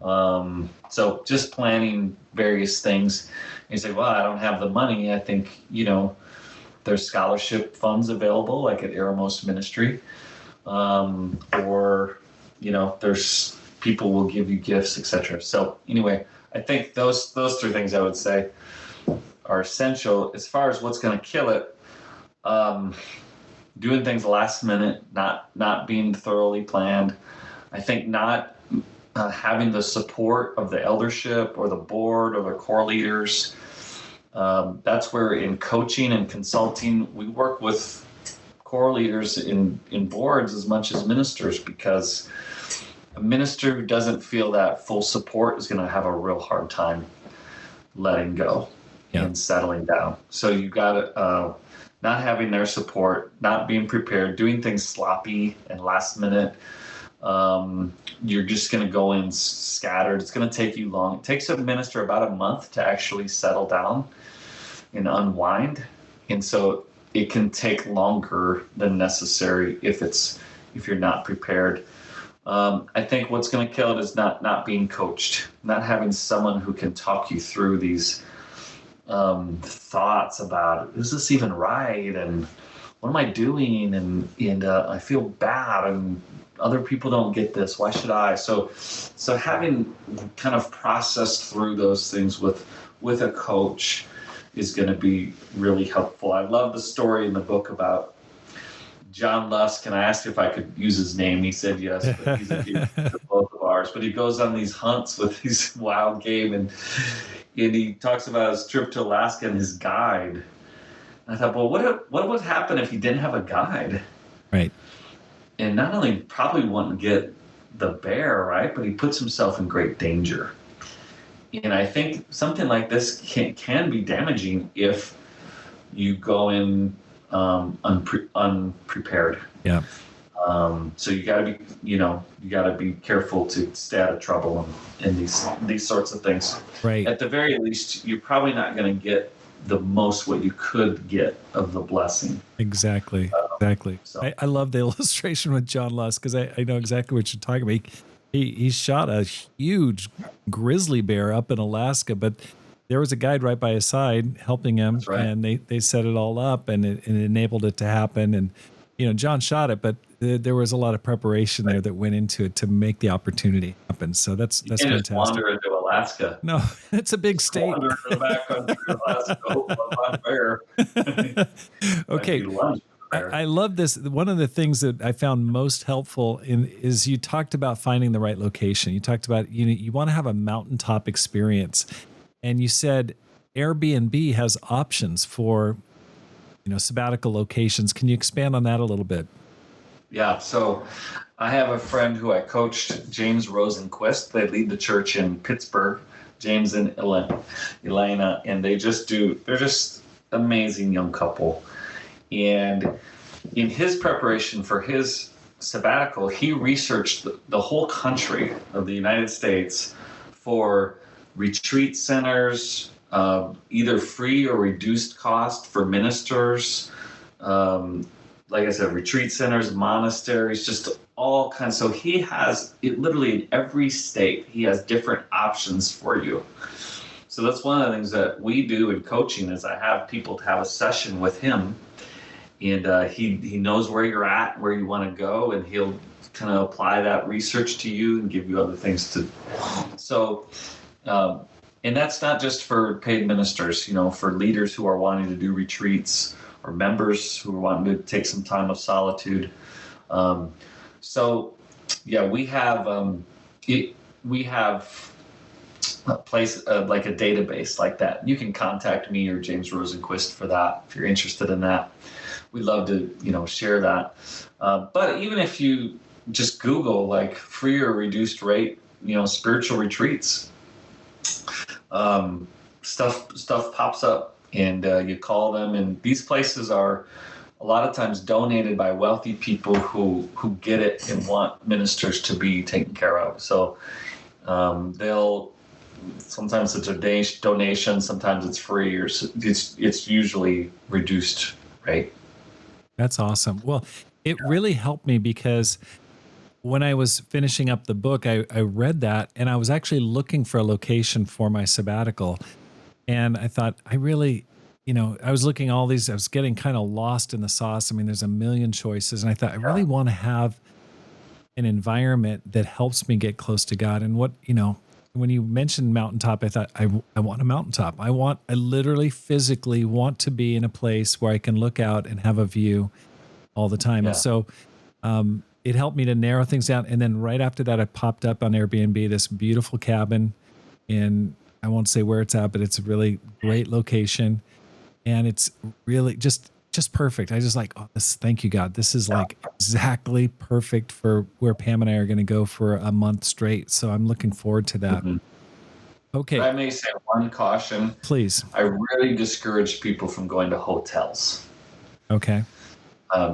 So just planning various things. You say, well, I don't have the money. I think, there's scholarship funds available, like at Eremos Ministry. Or, there's people will give you gifts, etc. So anyway, I think those three things I would say are essential. As far as what's going to kill it, doing things last minute, not being thoroughly planned. I think not having the support of the eldership or the board or the core leaders. That's where in coaching and consulting, we work with core leaders in boards as much as ministers, because a minister who doesn't feel that full support is going to have a real hard time letting go and settling down. So you got to not having their support, not being prepared, doing things sloppy and last minute. You're just going to go in scattered. It's going to take you long. It takes a minister about a month to actually settle down and unwind. And so it can take longer than necessary if you're not prepared. I think what's going to kill it is not being coached, not having someone who can talk you through these thoughts about, is this even right? And what am I doing? And I feel bad, and other people don't get this. Why should I? So having kind of processed through those things with a coach is going to be really helpful. I love the story in the book about John Lusk, and I asked if I could use his name. He said yes, but he's a dear friend of both of ours. But he goes on these hunts with these wild game, and he talks about his trip to Alaska and his guide. And I thought, well, what would happen if he didn't have a guide? Right. And not only probably wouldn't get the bear, right, but he puts himself in great danger. And I think something like this can be damaging if you go in unprepared. Yeah. So you got to be careful to stay out of trouble in these sorts of things. Right. At the very least, you're probably not going to get the most what you could get of the blessing. Exactly. So. I love the illustration with John Lusk, because I know exactly what you're talking about. He shot a huge grizzly bear up in Alaska, but there was a guide right by his side helping him. That's right. And they set it all up, and it enabled it to happen. And John shot it, but there was a lot of preparation there that went into it to make the opportunity happen. So that's fantastic. Just wander into Alaska. No, it's a big state. Wander into the backcountry of Alaska. Okay. I love this. One of the things that I found most helpful is you talked about finding the right location. You talked about you want to have a mountaintop experience, and you said Airbnb has options for sabbatical locations. Can you expand on that a little bit? Yeah. So I have a friend who I coached, James Rosenquist. They lead the church in Pittsburgh, James and Elena, and they're just amazing young couple. And in his preparation for his sabbatical, he researched the whole country of the United States for retreat centers, either free or reduced cost for ministers. Like I said, retreat centers, monasteries, just all kinds. So he has it literally in every state. He has different options for you. So that's one of the things that we do in coaching is I have people have a session with him. And he knows where you're at, where you want to go, and he'll kind of apply that research to you and give you other things to. So, and that's not just for paid ministers, for leaders who are wanting to do retreats or members who are wanting to take some time of solitude. We have a place like a database like that. You can contact me or James Rosenquist for that if you're interested in that. We'd love to, share that. But even if you just Google like free or reduced rate, spiritual retreats, stuff pops up, and you call them. And these places are a lot of times donated by wealthy people who get it and want ministers to be taken care of. So they'll sometimes it's a donation, sometimes it's free, or it's usually reduced rate. That's awesome. Well, it really helped me because when I was finishing up the book, I read that and I was actually looking for a location for my sabbatical. And I thought, I really, I was looking at all these, I was getting kind of lost in the sauce. I mean, there's a million choices. And I thought, I really want to have an environment that helps me get close to God. And when you mentioned mountaintop, I thought, I want a mountaintop. I literally physically want to be in a place where I can look out and have a view all the time. Yeah. And so it helped me to narrow things down. And then right after that, I popped up on Airbnb, this beautiful cabin in, I won't say where it's at, but it's a really great location. And it's really just perfect. I just like, thank you, God. This is like exactly perfect for where Pam and I are going to go for a month straight. So I'm looking forward to that. Mm-hmm. Okay. I may say one caution. Please. I really discourage people from going to hotels. Okay.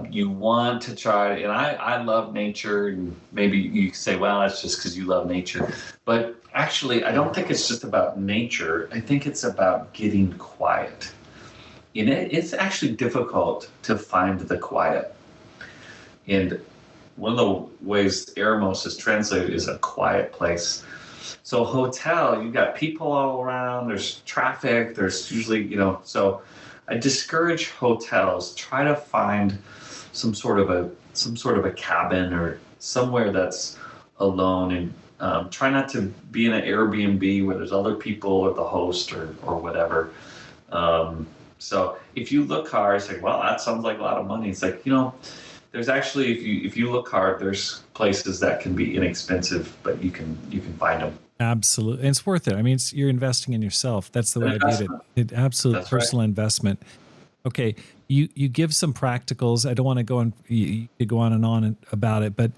You want to try, and I love nature, and maybe you say, well, that's just because you love nature. But actually, I don't think it's just about nature. I think it's about getting quiet. And it's actually difficult to find the quiet. And one of the ways Eremos is translated is a quiet place. So hotel, you've got people all around, there's traffic, there's usually, so I discourage hotels. Try to find some sort of a cabin or somewhere that's alone, and try not to be in an Airbnb where there's other people or the host or whatever. So if you look hard, it's like, well, that sounds like a lot of money. It's like, there's actually, if you look hard, there's places that can be inexpensive, but you can find them. Absolutely. And it's worth it. I mean, you're investing in yourself. That's the way I viewed it. Absolute personal investment. Okay. You give some practicals. I don't want to go on, you could go on and on about it, but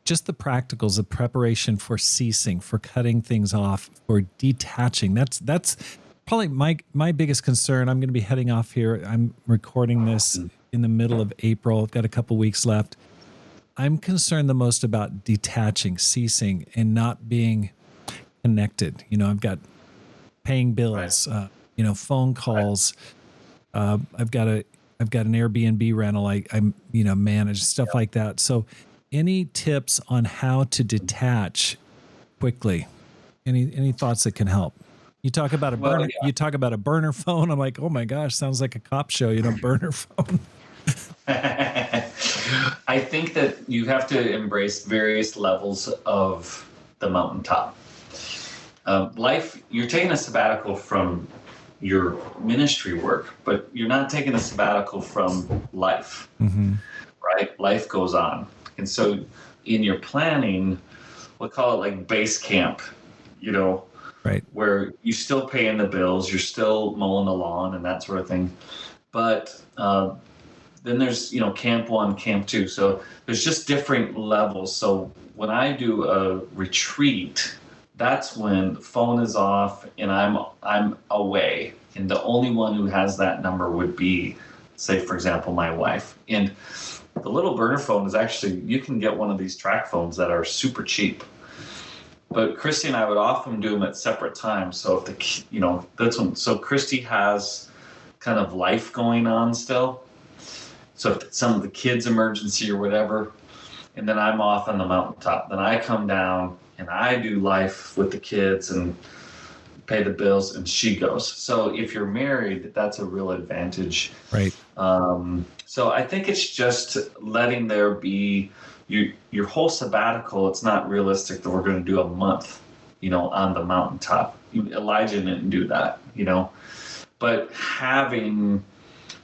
just the practicals of preparation for ceasing, for cutting things off, for detaching. That's probably my biggest concern. I'm going to be heading off here. I'm recording this in the middle of April. I've got a couple weeks left. I'm concerned the most about detaching, ceasing, and not being connected. I've got paying bills, phone calls. I've got an Airbnb rental. I manage stuff like that. So any tips on how to detach quickly? Any thoughts that can help? You talk about a burner. Well, yeah. You talk about a burner phone. I'm like, oh my gosh, sounds like a cop show. Burner phone. I think that you have to embrace various levels of the mountaintop. Life. You're taking a sabbatical from your ministry work, but you're not taking a sabbatical from life. Mm-hmm. Right? Life goes on, and so in your planning, we'll call it like base camp. Right. Where you still paying the bills, you're still mowing the lawn and that sort of thing. But then there's, camp 1, camp 2. So there's just different levels. So when I do a retreat, that's when the phone is off and I'm away. And the only one who has that number would be, say, for example, my wife. And the little burner phone is actually, you can get one of these track phones that are super cheap. But Christy and I would often do them at separate times. So if that's when. So Christy has kind of life going on still. So if it's some of the kids' emergency or whatever, and then I'm off on the mountaintop, then I come down and I do life with the kids and pay the bills, and she goes. So if you're married, that's a real advantage. Right. So I think it's just letting there be. Your whole sabbatical, it's not realistic that we're going to do a month, on the mountaintop. Elijah didn't do that, but having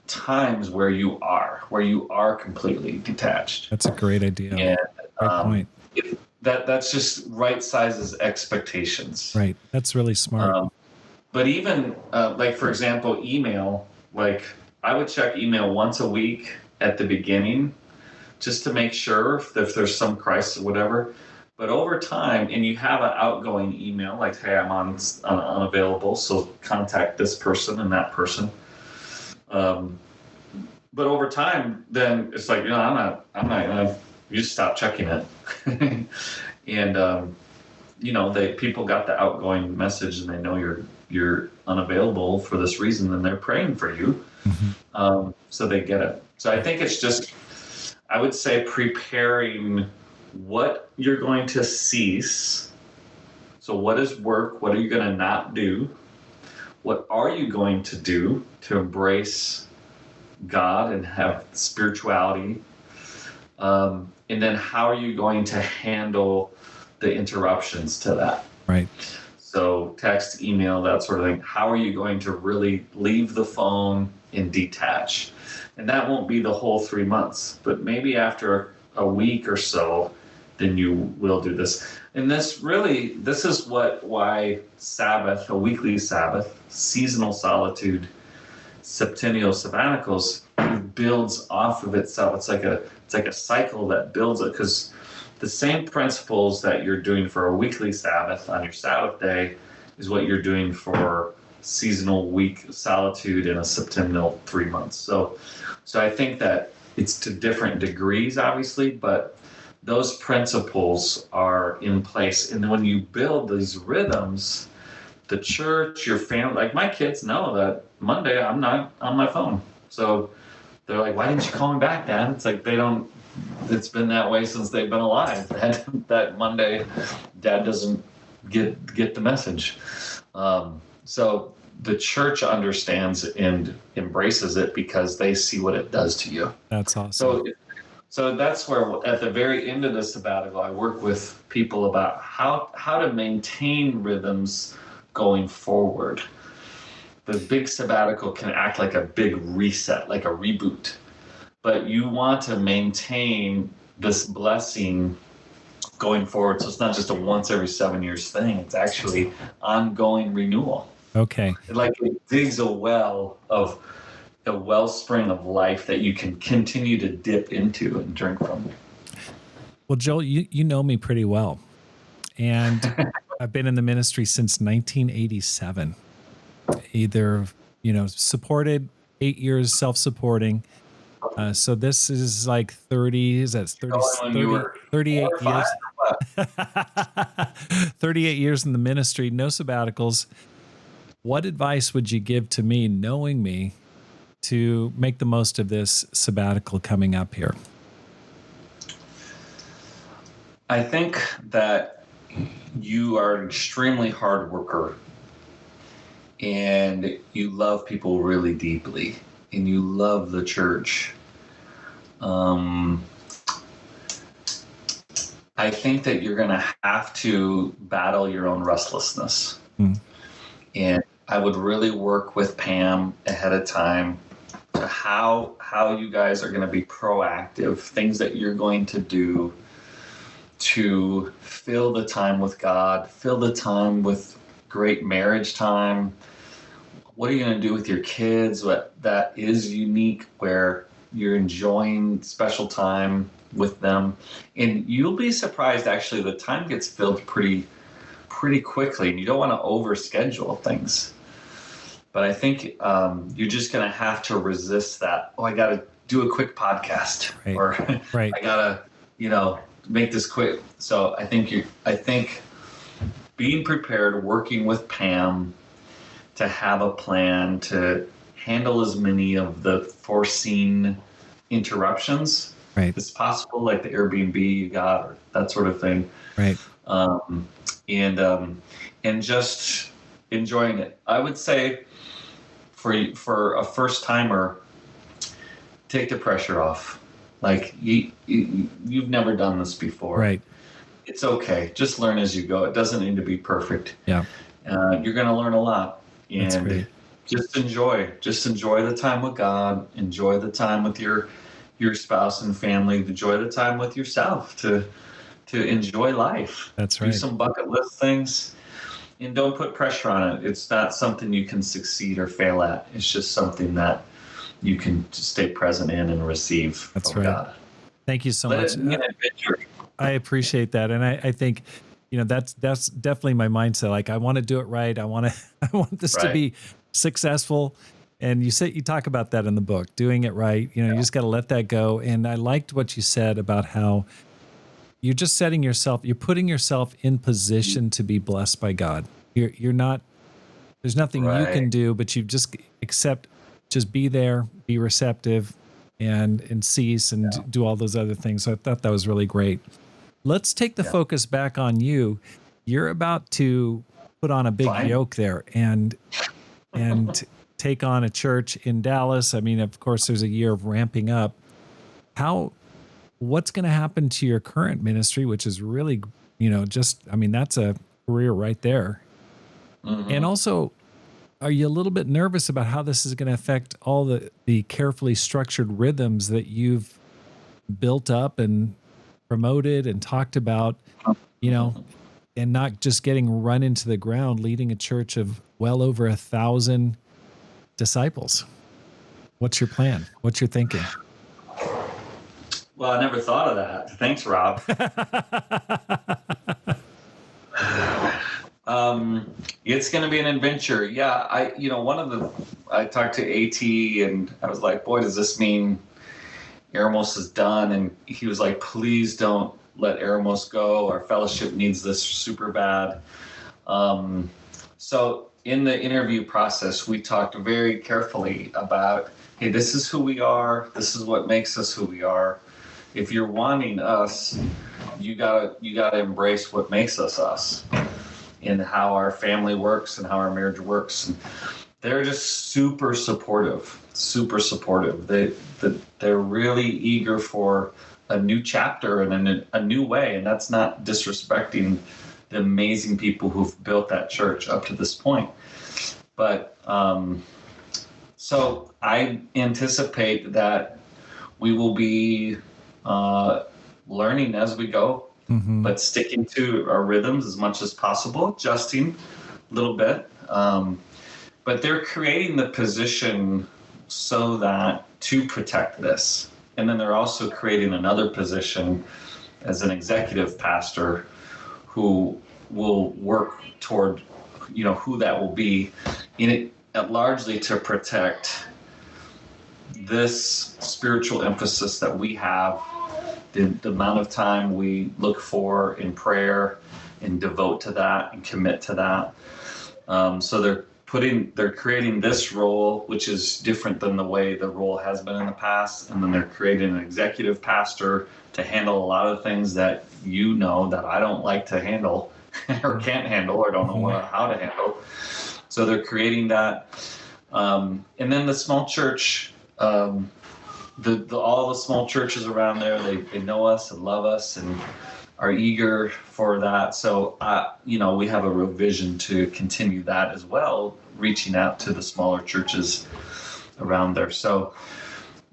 times where you are completely detached. That's a great idea. And, great point. that's just right sizes expectations. Right. That's really smart. But even like, for example, email, like I would check email once a week at the beginning just to make sure if there's some crisis or whatever. But over time, and you have an outgoing email like, hey, I'm unavailable, so contact this person and that person. But over time, then it's like, I'm not gonna. You just stop checking it, and people got the outgoing message and they know you're unavailable for this reason, and they're praying for you, so they get it. So I think it's just, I would say, preparing what you're going to cease. So what is work? What are you going to not do? What are you going to do to embrace God and have spirituality? And then how are you going to handle the interruptions to that? Right. So text, email, that sort of thing. How are you going to really leave the phone and detach? And that won't be the whole 3 months, but maybe after a week or so, then you will do this. And this is why Sabbath, a weekly Sabbath, seasonal solitude, septennial sabbaticals builds off of itself. It's like a cycle that builds it, because the same principles that you're doing for a weekly Sabbath on your Sabbath day is what you're doing for seasonal week solitude in a septennial 3 months. So I think that it's to different degrees, obviously, but those principles are in place. And when you build these rhythms, the church, your family, like my kids know that Monday I'm not on my phone. So they're like, why didn't you call me back, Dad? It's like it's been that way since they've been alive. That Monday, Dad doesn't get the message. So the church understands and embraces it because they see what it does to you. That's awesome. So that's where, at the very end of the sabbatical, I work with people about how to maintain rhythms going forward. The big sabbatical can act like a big reset, like a reboot. But you want to maintain this blessing going forward. So it's not just a once every 7 years thing. It's actually ongoing renewal. Okay. Like it digs a wellspring of life that you can continue to dip into and drink from. Well, Joel, you know me pretty well. And I've been in the ministry since 1987. Either, supported, 8 years self-supporting. So this is like 38 years. 38 years in the ministry, no sabbaticals. What advice would you give to me, knowing me, to make the most of this sabbatical coming up here? I think that you are an extremely hard worker, and you love people really deeply, and you love the church. I think that you're going to have to battle your own restlessness. And I would really work with Pam ahead of time to how you guys are going to be proactive, things that you're going to do to fill the time with God, fill the time with great marriage time. What are you going to do with your kids? What that is unique, where you're enjoying special time with them. And you'll be surprised, actually, the time gets filled pretty quickly, and you don't want to overschedule things. But I think you're just going to have to resist that. Oh, I got to do a quick podcast, right. Or right. I got to, make this quick. So I think being prepared, working with Pam to have a plan to handle as many of the foreseen interruptions as possible, like the Airbnb you got, or that sort of thing. Right. And just enjoying it. I would say for a first timer, take the pressure off. Like you've never done this before. Right. It's okay. Just learn as you go. It doesn't need to be perfect. Yeah. You're going to learn a lot. That's great. Just enjoy the time with God. Enjoy the time with your spouse and family. Enjoy the time with yourself to to enjoy life. That's Do right. some bucket list things, and don't put pressure on it. It's not something you can succeed or fail at. It's just something that you can just stay present in and receive That's from right. God. Thank you so Let much. it be an adventure. I appreciate that. And I think, that's definitely my mindset. Like, I want to do it right. I want to, I want this to Right. be successful. And you talk about that in the book, doing it right. You just got to let that go. And I liked what you said about how you're just you're putting yourself in position to be blessed by God. You're not, there's nothing you Right. can do, but you just just be there, be receptive, and cease and do all those other things. So I thought that was really great. Let's take the focus back on you. You're about to put on a big Fine. yoke there and take on a church in Dallas. I mean, of course, there's a year of ramping up. What's going to happen to your current ministry, which is really, that's a career right there. Mhm. And also, are you a little bit nervous about how this is going to affect all the carefully structured rhythms that you've built up and promoted and talked about, and not just getting run into the ground, leading a church of well over 1,000 disciples? What's your plan? What's your thinking? Well, I never thought of that. Thanks, Rob. It's going to be an adventure. Yeah, I talked to AT and I was like, boy, does this mean Eremos is done? And he was like, please don't let Eremos go. Our fellowship needs this super bad. So in the interview process, we talked very carefully about, hey, this is who we are. This is what makes us who we are. If you're wanting us, you gotta embrace what makes us us, and how our family works and how our marriage works. And they're just super supportive. They're really eager for a new chapter and a new way. And that's not disrespecting the amazing people who've built that church up to this point. But so I anticipate that we will be learning as we go, but sticking to our rhythms as much as possible, adjusting a little bit. But they're creating the position so that to protect this. And then they're also creating another position as an executive pastor who will work toward, who that will be, in it largely to protect this spiritual emphasis that we have, the amount of time we look for in prayer and devote to that and commit to that. So they're creating this role, which is different than the way the role has been in the past. And then they're creating an executive pastor to handle a lot of things that that I don't like to handle or can't handle or don't know how to handle. So they're creating that. And then the small church, all the small churches around there, they know us and love us and are eager for that. So, we have a real vision to continue that as well, reaching out to the smaller churches around there. So,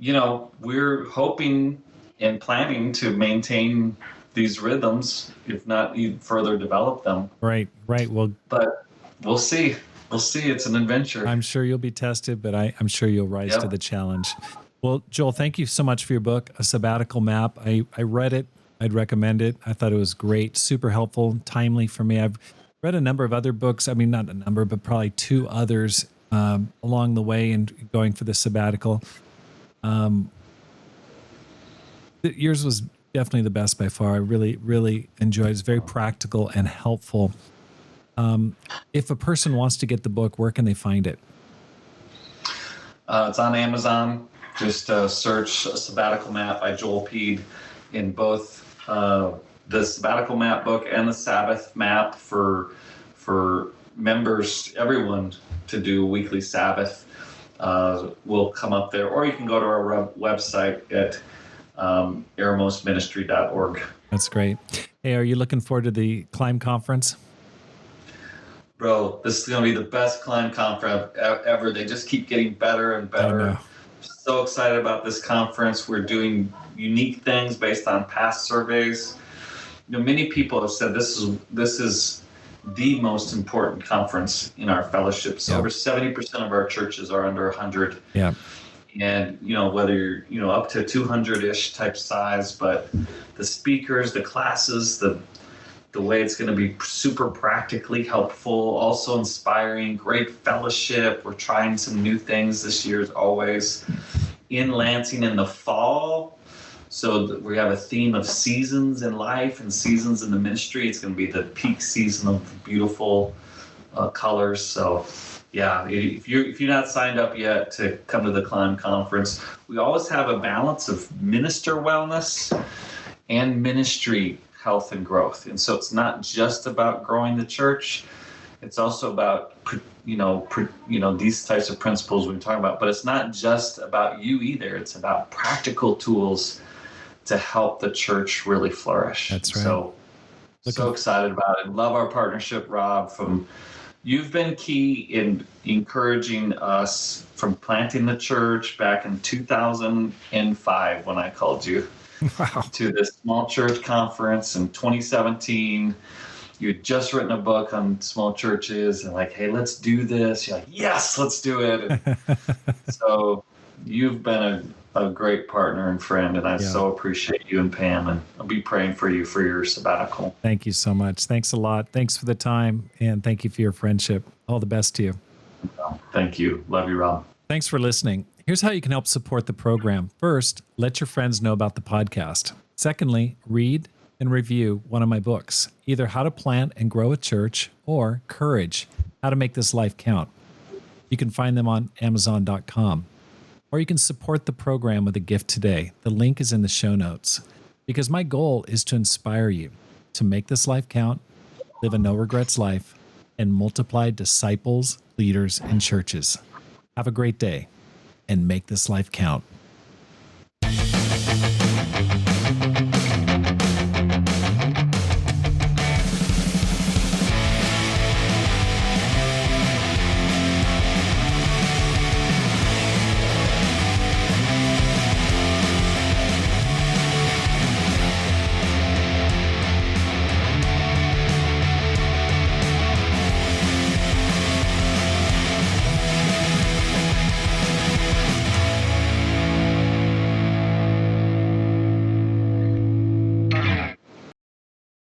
we're hoping and planning to maintain these rhythms, if not even further develop them. Right. Well, but we'll see. It's an adventure. I'm sure you'll be tested, but I'm sure you'll rise to the challenge. Well, Joel, thank you so much for your book, A Sabbatical Map. I read it. I'd recommend it. I thought it was great, super helpful, timely for me. I've read a number of other books. I mean, not a number, but probably two others along the way and going for the sabbatical. Yours was definitely the best by far. I really, really enjoyed it. It's very practical and helpful. If a person wants to get the book, where can they find it? It's on Amazon. Just search A Sabbatical Map by Joel Peed in both the Sabbatical Map book and the Sabbath map for members, everyone to do weekly Sabbath will come up there. Or you can go to our website at eremosministry.org. That's great. Hey, are you looking forward to the Climb Conference? Bro, this is going to be the best Climb conference ever. They just keep getting better and better. So excited about this conference. We're doing unique things based on past surveys. many people have said this is the most important conference in our fellowship. So over 70% of our churches are under 100. Yeah. And, whether you're, up to 200-ish type size, but the speakers, the classes, the way it's going to be super practically helpful, also inspiring, great fellowship. We're trying some new things this year as always. In Lansing in the fall, so we have a theme of seasons in life and seasons in the ministry. It's going to be the peak season of beautiful colors. So yeah, if you're not signed up yet to come to the Climb Conference, we always have a balance of minister wellness and ministry health and growth. And so it's not just about growing the church. It's also about, these types of principles we're talking about, but it's not just about you either. It's about practical tools to help the church really flourish. That's right. So excited about it. Love our partnership, Rob. You've been key in encouraging us from planting the church back in 2005 when I called you. Wow. To this small church conference in 2017. You had just written a book on small churches and like, hey, let's do this. You're like, yes, let's do it. So you've been a great partner and friend, and I so appreciate you and Pam, and I'll be praying for you for your sabbatical. Thank you so much. Thanks a lot. Thanks for the time, and thank you for your friendship. All the best to you. Thank you. Love you, Rob. Thanks for listening. Here's how you can help support the program. First, let your friends know about the podcast. Secondly, read and review one of my books, either How to Plant and Grow a Church or Courage, How to Make This Life Count. You can find them on Amazon.com. Or you can support the program with a gift today. The link is in the show notes. Because my goal is to inspire you to make this life count, live a no-regrets life, and multiply disciples, leaders, and churches. Have a great day, and make this life count.